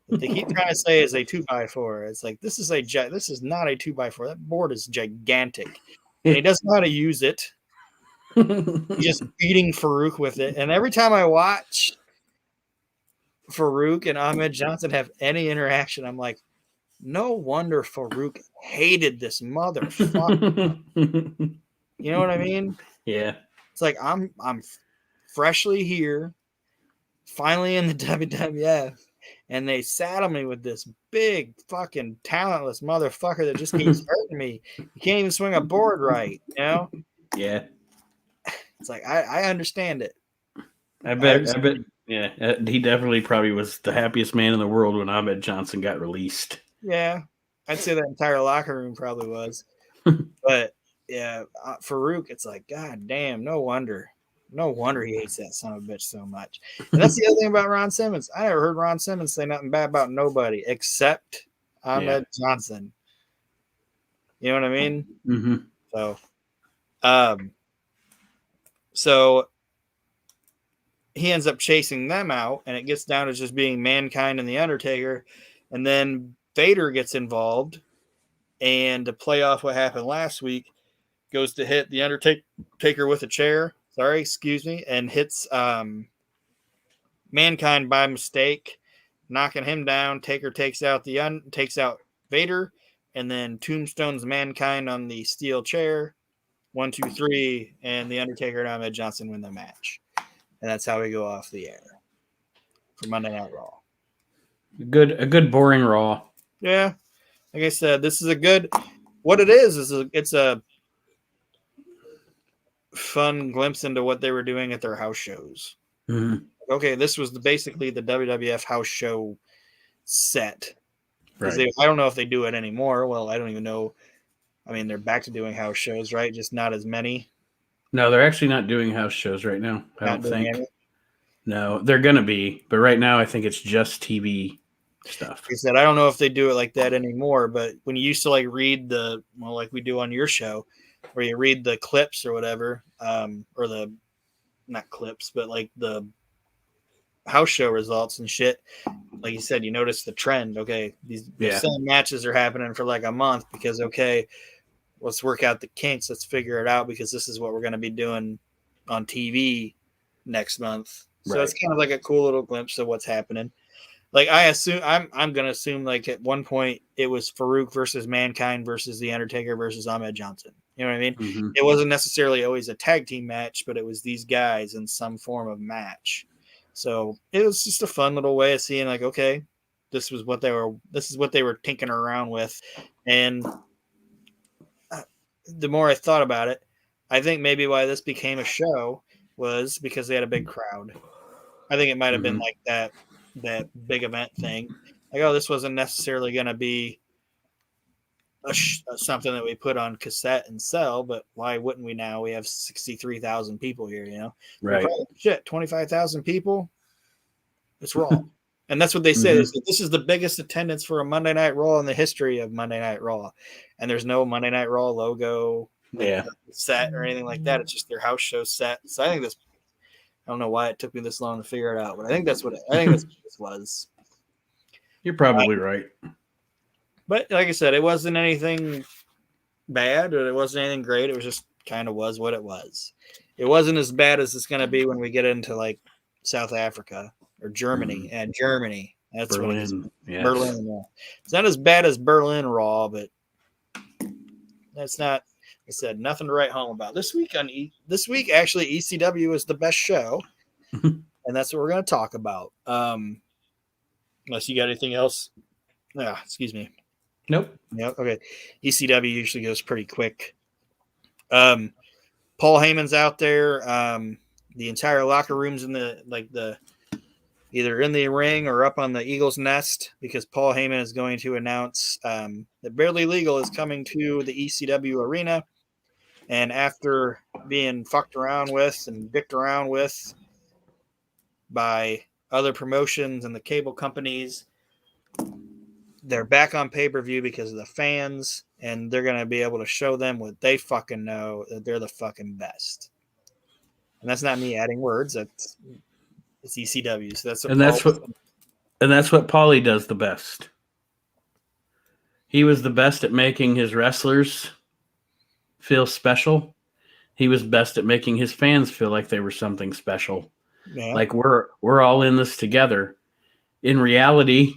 What they keep trying to say is a 2x4. It's like, this is not a 2x4. That board is gigantic, and he doesn't know how to use it. He's just beating Farouk with it. And every time I watch Farouk and Ahmed Johnson have any interaction, I'm like, no wonder Farouk hated this motherfucker. You know what I mean? Yeah. It's like, I'm freshly here, finally in the WWF, and they saddle me with this big fucking talentless motherfucker that just keeps hurting me. You can't even swing a board right, you know? Yeah. It's like, I understand it. I bet. Yeah, he definitely probably was the happiest man in the world when Ahmed Johnson got released. Yeah, I'd say that entire locker room probably was. But yeah, Farouk, it's like, God damn, no wonder he hates that son of a bitch so much. And that's the other thing about Ron Simmons. I never heard Ron Simmons say nothing bad about nobody except Ahmed Johnson. You know what I mean? Mm-hmm. So he ends up chasing them out, and it gets down to just being Mankind and The Undertaker. And then Vader gets involved, and to play off what happened last week, goes to hit The Undertaker with a chair. And hits Mankind by mistake, knocking him down. Taker takes out Vader, and then tombstones Mankind on the steel chair. 1, 2, 3, and The Undertaker and Ahmed Johnson win the match. And that's how we go off the air for Monday Night Raw. A good boring Raw. Yeah. Like I said, this is a good – what it is it's a fun glimpse into what they were doing at their house shows. Mm-hmm. Okay, this was basically the WWF house show set. Right. I don't know if they do it anymore. Well, I don't even know. I mean, they're back to doing house shows, right? Just not as many. No, they're actually not doing house shows right now. I don't think. Any? No, they're going to be. But right now, I think it's just TV stuff. Like I said, I don't know if they do it like that anymore. But when you used to like read like we do on your show, where you read the clips or whatever, or not clips, but like the house show results and shit. Like you said, you notice the trend. Okay, these same matches are happening for like a month because let's work out the kinks. Let's figure it out because this is what we're going to be doing on TV next month. So It's kind of like a cool little glimpse of what's happening. Like I'm going to assume like at one point it was Farouk versus Mankind versus The Undertaker versus Ahmed Johnson. You know what I mean? Mm-hmm. It wasn't necessarily always a tag team match, but it was these guys in some form of match. So it was just a fun little way of seeing like, okay, this is what they were tinkering around with. And the more I thought about it, I think maybe why this became a show was because they had a big crowd. I think it might have been like that big event thing. Like, oh, this wasn't necessarily going to be something that we put on cassette and sell, but why wouldn't we now? We have 63,000 people here, you know? Right. Shit, 25,000 people? It's Raw. And that's what they said. Mm-hmm. This is the biggest attendance for a Monday Night Raw in the history of Monday Night Raw. And there's no Monday Night Raw logo set or anything like that. It's just their house show set. So I think I don't know why it took me this long to figure it out, but I think that's what this was. You're probably right. But like I said, it wasn't anything bad or it wasn't anything great. It was just kind of was what it was. It wasn't as bad as it's going to be when we get into like South Africa or Germany. And Germany. That's Berlin. Yes. Berlin. Yeah. It's not as bad as Berlin Raw, but that's not. I said nothing to write home about. This week actually ECW is the best show, and that's what we're going to talk about. Unless you got anything else. Excuse me. Nope. Yep. Okay. ECW usually goes pretty quick. Paul Heyman's out there. The entire locker room's in the either in the ring or up on the Eagle's Nest because Paul Heyman is going to announce that Barely Legal is coming to the ECW arena. And after being fucked around with and dicked around with by other promotions and the cable companies, they're back on pay-per-view because of the fans, and they're going to be able to show them what they fucking know, that they're the fucking best. And that's not me adding words. It's ECW. So that's what Paulie does the best. He was the best at making his wrestlers feel special. He was best at making his fans feel like they were something special. Yeah. Like we're all in this together. In reality,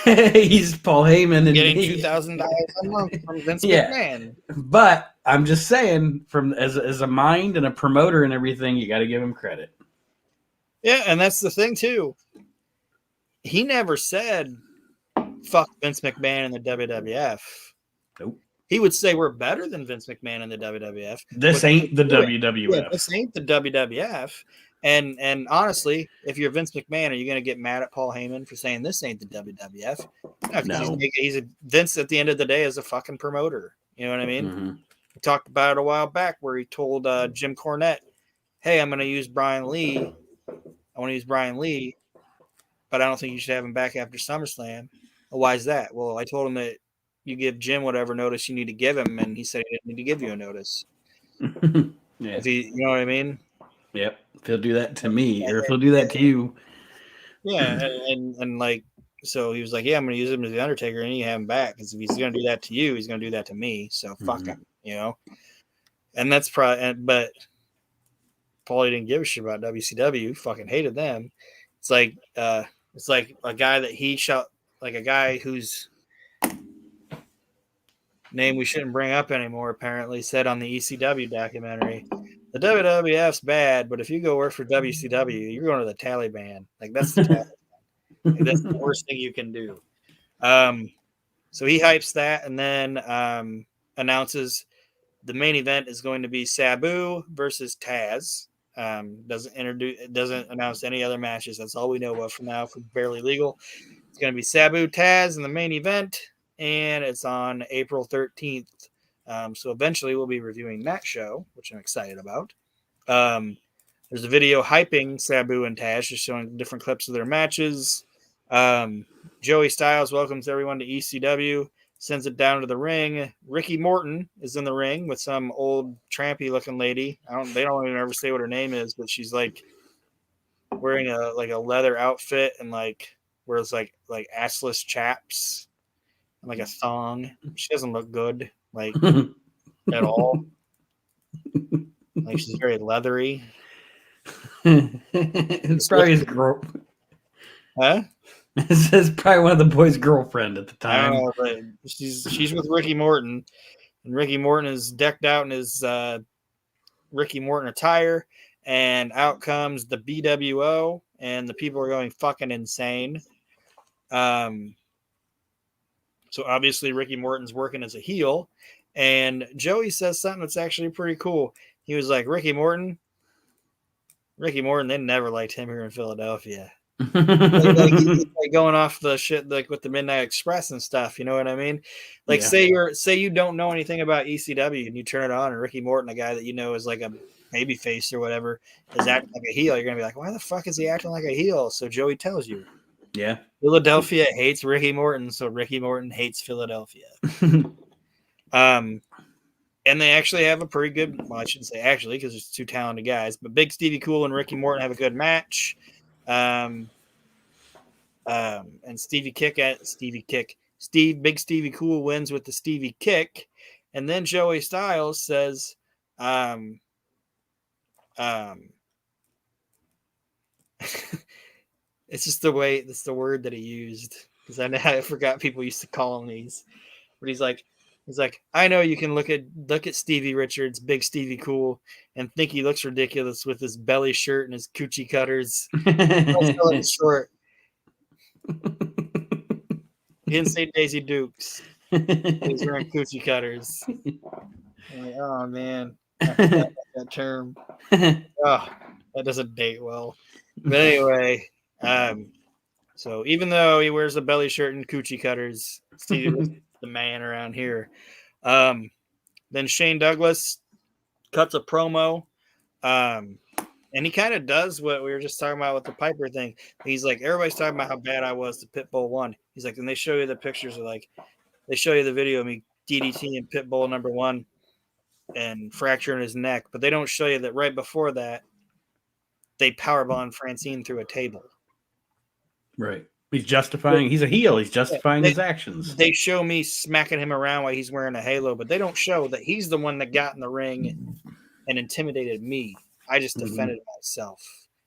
he's Paul Heyman and getting $2,000 a month from Vince McMahon. But I'm just saying, from as a mind and a promoter and everything, you got to give him credit. Yeah, and that's the thing too. He never said "fuck Vince McMahon and the WWF." Nope. He would say we're better than Vince McMahon and the WWF. This ain't the WWF. Yeah, this ain't the WWF. And honestly, if you're Vince McMahon, are you going to get mad at Paul Heyman for saying this ain't the WWF? No. He's Vince at the end of the day is a fucking promoter. You know what I mean? Mm-hmm. We talked about it a while back where he told Jim Cornette, hey, I'm going to use Brian Lee. I want to use Brian Lee, but I don't think you should have him back after SummerSlam. Well, why is that? Well, I told him that you give Jim whatever notice you need to give him, and he said he didn't need to give you a notice. Yeah. If you know what I mean? Yep. If he'll do that to me, or if he'll do that to you. Yeah, and like, so he was like, yeah, I'm going to use him as the Undertaker, and you have him back, because if he's going to do that to you, he's going to do that to me, so fuck him, you know? And that's probably, but Paulie didn't give a shit about WCW, fucking hated them. It's like a guy that he shot, like a guy whose name we shouldn't bring up anymore, apparently, said on the ECW documentary, the WWF's bad, but if you go work for WCW, you're going to the Taliban. Like, that's the Taliban. Like, that's the worst thing you can do. So he hypes that and then announces The main event is going to be Sabu versus Taz. Doesn't announce any other matches. That's all we know of for now for Barely Legal. It's going to be Sabu Taz in the main event, and it's on April 13th. So eventually we'll be reviewing that show, which I'm excited about. There's a video hyping Sabu and Taz, just showing different clips of their matches. Joey Styles welcomes everyone to ECW, sends it down to the ring. Ricky Morton is in the ring with some old trampy looking lady. They don't even ever say what her name is, but she's like wearing a leather outfit and wears like assless chaps and like a thong. She doesn't look good at all. Like she's very leathery. It's probably his girl. Huh? It's probably one of the boys' girlfriend at the time. I don't know, but she's with Ricky Morton, and Ricky Morton is decked out in his Ricky Morton attire, and out comes the BWO, and the people are going fucking insane. So obviously Ricky Morton's working as a heel, and Joey says something that's actually pretty cool. He was like, Ricky Morton, they never liked him here in Philadelphia. He's going off the shit with the Midnight Express and stuff. You know what I mean? Say you don't know anything about ECW and you turn it on, and Ricky Morton, a guy that you know is like a baby face or whatever, is acting like a heel. You're gonna be like, why the fuck is he acting like a heel? So Joey tells you, yeah, Philadelphia hates Ricky Morton, so Ricky Morton hates Philadelphia. And they actually have a pretty good. Well, I shouldn't say actually because there's two talented guys, but Big Stevie Cool and Ricky Morton have a good match. And Big Stevie Cool wins with the Stevie Kick, and then Joey Styles says, it's just it's the word that he used because I forgot people used to call him these, but he's like, I know you can look at Stevie Richards, Big Stevie Cool, and think he looks ridiculous with his belly shirt and his coochie cutters. Short. He didn't say Daisy Dukes. He's wearing coochie cutters. I'm like, oh man, I forgot that term. Oh, that doesn't date well. But anyway, so even though he wears a belly shirt and coochie cutters, Stevie was the man around here. Then Shane Douglas cuts a promo, and he kind of does what we were just talking about with the Piper thing. He's like, everybody's talking about how bad I was to Pitbull 1. He's like, and they show you the pictures of they show you the video of me DDT and Pitbull number 1 and fracturing his neck, but they don't show you that right before that they powerbomb Francine through a table. Right. He's justifying. He's a heel. He's justifying his actions. They show me smacking him around while he's wearing a halo, but they don't show that he's the one that got in the ring and intimidated me. I just defended myself,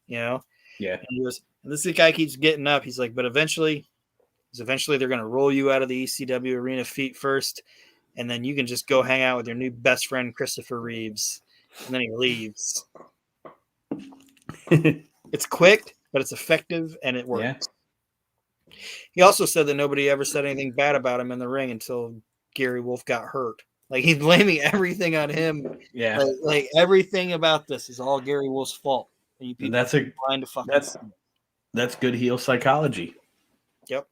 you know? Yeah. And this guy keeps getting up. He's like, but eventually they're going to roll you out of the ECW arena feet first, and then you can just go hang out with your new best friend, Christopher Reeves. And then he leaves. It's quick, but it's effective, and it works. Yeah. He also said that nobody ever said anything bad about him in the ring until Gary Wolf got hurt. Like, he's blaming everything on him. Yeah. Like everything about this is all Gary Wolf's fault. And you people that's good heel psychology. Yep.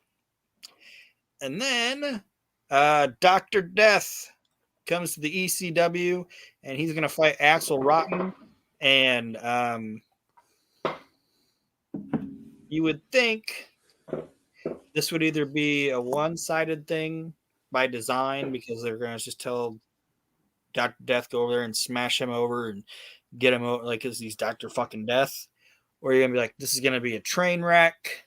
And then Dr. Death comes to the ECW, and he's going to fight Axel Rotten. And you would think this would either be a one-sided thing by design because they're going to just tell Dr. Death go over there and smash him over and get him over like because he's Dr. fucking Death, or you're going to be like, this is going to be a train wreck.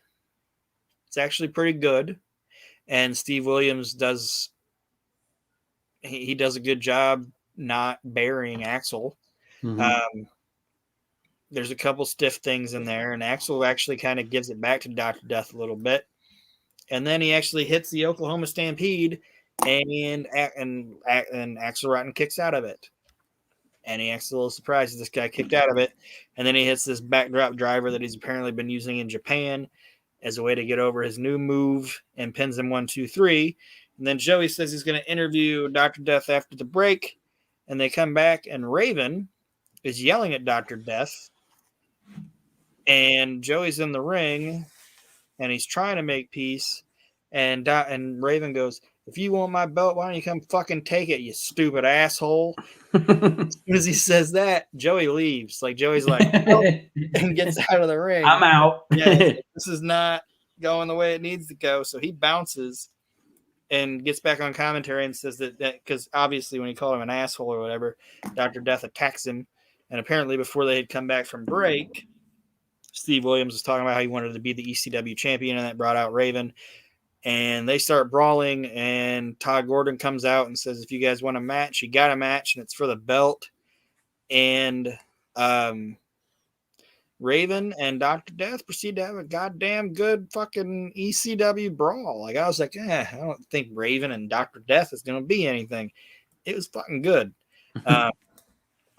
It's actually pretty good. And Steve Williams does a good job not burying Axel. Mm-hmm. There's a couple stiff things in there, and Axel actually kind of gives it back to Dr. Death a little bit. And then he actually hits the Oklahoma Stampede, and Axel Rotten kicks out of it. And he acts a little surprised that this guy kicked out of it. And then he hits this backdrop driver that he's apparently been using in Japan as a way to get over his new move and pins him 1, 2, 3. And then Joey says he's going to interview Dr. Death after the break. and they come back, and Raven is yelling at Dr. Death, and Joey's in the ring, and he's trying to make peace, and Raven goes, "If you want my belt, why don't you come fucking take it, you stupid asshole?" As soon as he says that, Joey leaves. Like, Joey's like, "Nope," and gets out of the ring. I'm out. Yeah, like, this is not going the way it needs to go. So he bounces and gets back on commentary and says that because obviously when he called him an asshole or whatever, Dr. Death attacks him. And apparently before they had come back from break, Steve Williams was talking about how he wanted to be the ECW champion, and that brought out Raven. And they start brawling, and Todd Gordon comes out and says, if you guys want a match, you got a match, and it's for the belt. And Raven and Dr. Death proceed to have a goddamn good fucking ECW brawl. Like, I was like, I don't think Raven and Dr. Death is going to be anything. It was fucking good.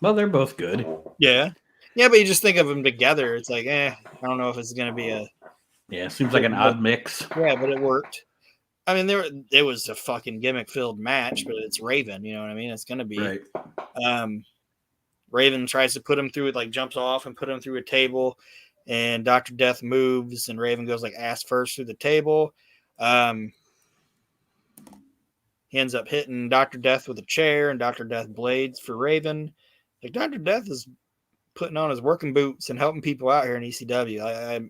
Well, they're both good. Yeah. Yeah, but you just think of them together. It's like, I don't know if it's going to be a... Yeah, seems like an odd mix. Yeah, but it worked. I mean, it was a fucking gimmick-filled match, but it's Raven, you know what I mean? It's going to be... Right. Raven tries to put him through it, like jumps off and put him through a table, and Dr. Death moves, and Raven goes like ass first through the table. He ends up hitting Dr. Death with a chair, and Dr. Death blades for Raven. Like, Dr. Death is putting on his working boots and helping people out here in ECW.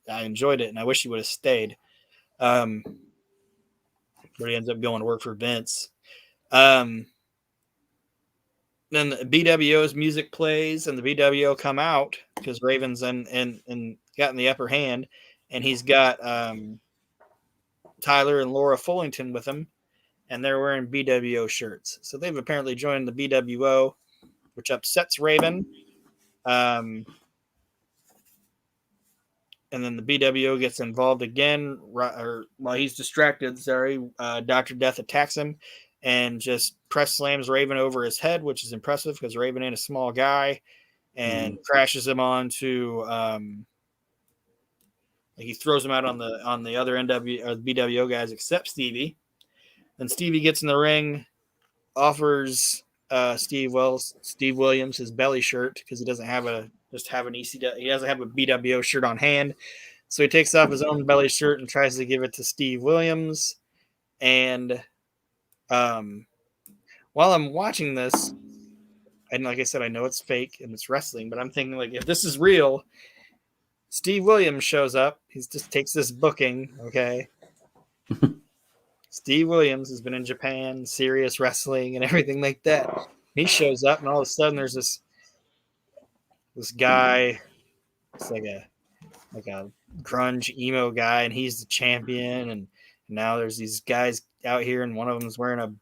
I enjoyed it, and I wish he would have stayed. But he ends up going to work for Vince. Then the BWO's music plays, and the BWO come out because Raven's and gotten the upper hand, and he's got Tyler and Laura Fullington with him, and they're wearing BWO shirts. So they've apparently joined the BWO, which upsets Raven. And then the BWO gets involved again, or while he's distracted, Dr. Death attacks him and just press slams Raven over his head, which is impressive because Raven ain't a small guy, and crashes him onto he throws him out on the other BWO guys except Stevie. Then Stevie gets in the ring, offers Steve Williams his belly shirt because he doesn't have an ECW. He doesn't have a BWO shirt on hand, so he takes off his own belly shirt and tries to give it to Steve Williams. And while I'm watching this, and like I said, I know it's fake and it's wrestling, but I'm thinking, like, if this is real, Steve Williams shows up. He just takes this booking, okay? Steve Williams has been in Japan, serious wrestling and everything like that. He shows up, and all of a sudden there's this guy. It's like a grunge emo guy, and he's the champion. And now there's these guys out here, and one of them is wearing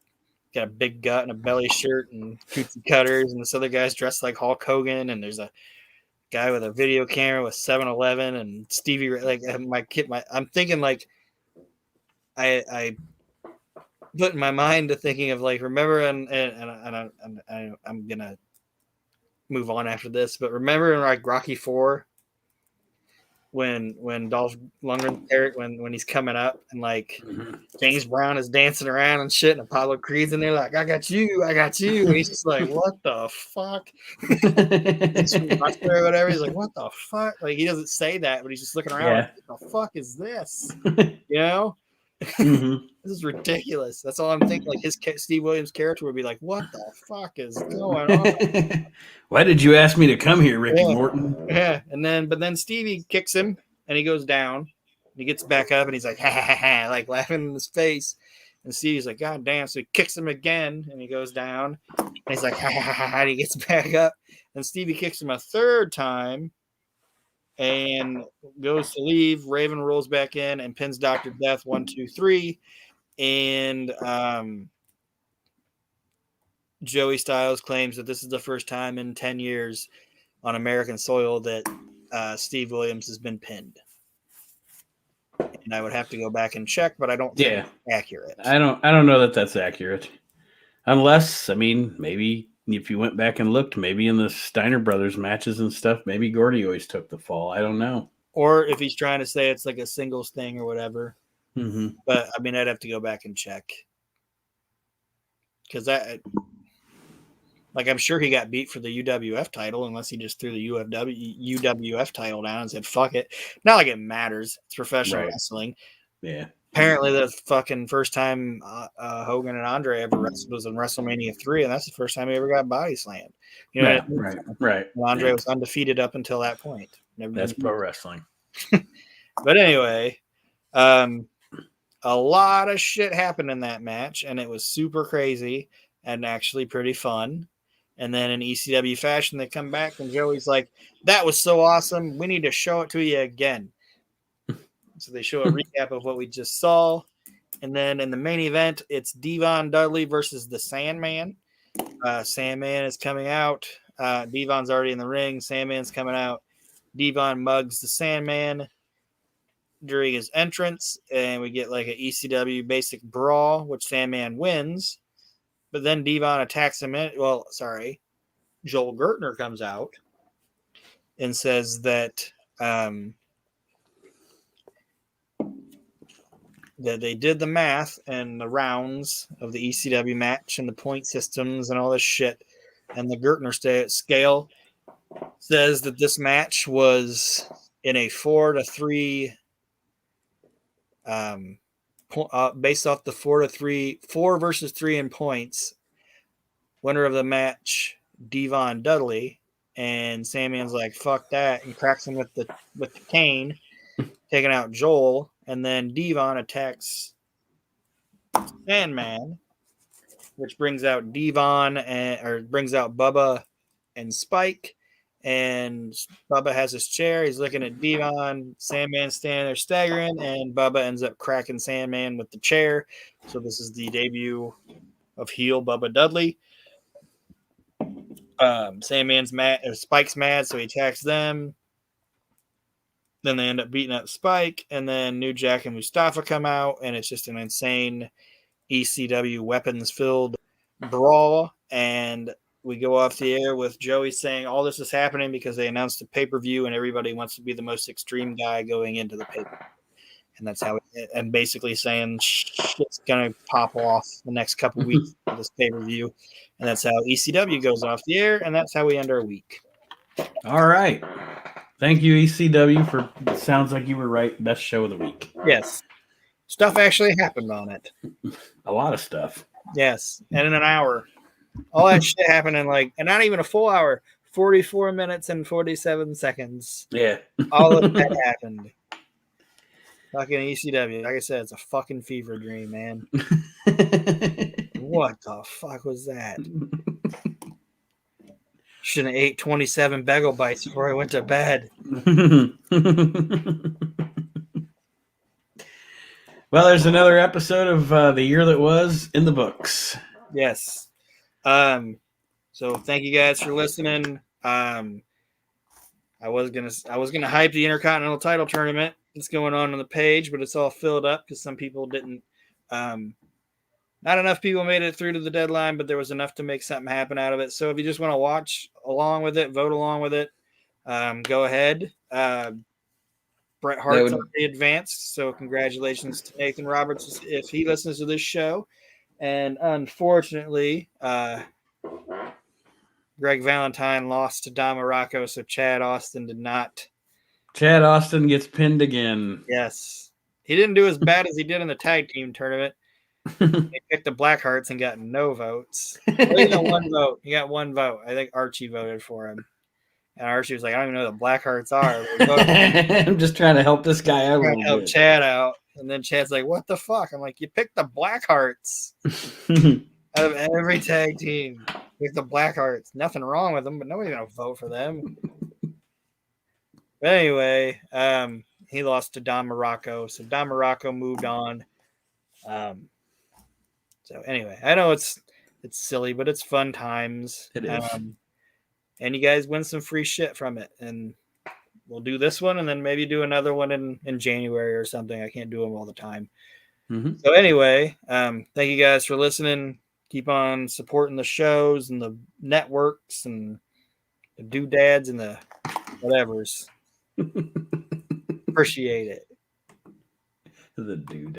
got a big gut and a belly shirt and coochie cutters, and this other guy's dressed like Hulk Hogan, and there's a guy with a video camera with 7-Eleven and Stevie. Like, I'm thinking, like, I put in my mind to thinking of, like, remember, and I'm gonna move on after this, but remember in, like, Rocky IV when Dolph Lundgren's character, when he's coming up, and like James Brown is dancing around and shit, and Apollo Creed's in there like, I got you, and he's just like, what the fuck? Or whatever. He's like, what the fuck? Like, he doesn't say that, but he's just looking around like, what the fuck is this? You know? This is ridiculous. That's all I'm thinking. Like, Steve Williams' character would be like, what the fuck is going on? Why did you ask me to come here, Ricky Morton? Yeah, but then Stevie kicks him, and he goes down. And he gets back up, and he's like, ha ha ha ha, like laughing in his face. And Stevie's like, God damn! So he kicks him again, and he goes down. And he's like, ha ha ha ha, and he gets back up. And Stevie kicks him a third time, and goes to leave. Raven rolls back in and pins Dr. Death 1, 2, 3. And Joey Styles claims that this is the first time in 10 years on American soil that Steve Williams has been pinned. And I would have to go back and check, but I don't think it's accurate. I don't know that that's accurate. Unless, I mean, maybe if you went back and looked, maybe in the Steiner Brothers matches and stuff, maybe Gordy always took the fall. I don't know. Or if he's trying to say it's like a singles thing or whatever. Mm-hmm. But, I mean, I'd have to go back and check. Because Like, I'm sure he got beat for the UWF title, unless he just threw the UWF title down and said, fuck it. Not like it matters. It's professional wrestling. Yeah. Apparently, the fucking first time Hogan and Andre ever wrestled was in WrestleMania 3, and that's the first time he ever got body slammed. You know, right. And Andre was undefeated up until that point. That's pro wrestling. But anyway, a lot of shit happened in that match, and it was super crazy and actually pretty fun. And then in ECW fashion, they come back, and Joey's like, that was so awesome. We need to show it to you again. So they show a recap of what we just saw. And then in the main event, it's Devon Dudley versus the Sandman. Sandman is coming out. Devon's already in the ring. Sandman's coming out. Devon mugs the Sandman during his entrance, and we get like an ECW basic brawl, which Sandman wins. But then Devon attacks him. Joel Gertner comes out and says that that they did the math and the rounds of the ECW match and the point systems and all this shit. And the Gertner scale says that this match was in a 4-3, based off the 4 versus 3 in points. Winner of the match, Devon Dudley, and Sandman's like, fuck that, and cracks him with the cane, taking out Joel. And then Devon attacks Sandman, which brings out brings out Bubba and Spike. And Bubba has his chair. He's looking at Devon. Sandman's standing there staggering, and Bubba ends up cracking Sandman with the chair. So this is the debut of heel Bubba Dudley. Sandman's mad, Spike's mad, so he attacks them. Then they end up beating up Spike, and then New Jack and Mustafa come out, and it's just an insane ECW weapons-filled brawl. And we go off the air with Joey saying all this is happening because they announced a pay-per-view, and everybody wants to be the most extreme guy going into the pay-per-view. And that's how and basically saying shit's going to pop off the next couple weeks of this pay-per-view. And that's how ECW goes off the air, and that's how we end our week. All right. Thank you, ECW, for sounds like you were right. Best show of the week. Yes. Stuff actually happened on it. A lot of stuff. Yes. And in an hour. All that shit happened in and not even a full hour, 44 minutes and 47 seconds. Yeah. All of that happened. Fucking ECW. Like I said, it's a fucking fever dream, man. What the fuck was that? Should have ate 27 bagel bites before I went to bed. Well, there's another episode of The Year That Was in the books. Yes. So thank you guys for listening. I was gonna hype the Intercontinental title tournament that's going on the page, but it's all filled up because some people didn't. Not enough people made it through to the deadline, but there was enough to make something happen out of it. So if you just want to watch along with it, vote along with it, go ahead. Bret Hart's already advanced, so congratulations to Nathan Roberts if he listens to this show. And unfortunately, Greg Valentine lost to Don Morocco, so Chad Austin did not. Chad Austin gets pinned again. Yes. He didn't do as bad as he did in the tag team tournament. He picked the Blackhearts and got no votes. Well, he got one vote. He got one vote. I think Archie voted for him. And Archie was like, I don't even know what the Blackhearts are. I'm just trying to help this guy out. Trying to help Chad out. And then Chad's like, what the fuck? I'm like, you picked the Blackhearts out of every tag team. With the Blackhearts. Nothing wrong with them, but nobody's going to vote for them. But anyway, he lost to Don Morocco. So Don Morocco moved on. So anyway, I know it's silly, but it's fun times. It is. And you guys win some free shit from it. And we'll do this one and then maybe do another one in January or something. I can't do them all the time. Mm-hmm. So anyway, thank you guys for listening. Keep on supporting the shows and the networks and the doodads and the whatevers. Appreciate it. The dude.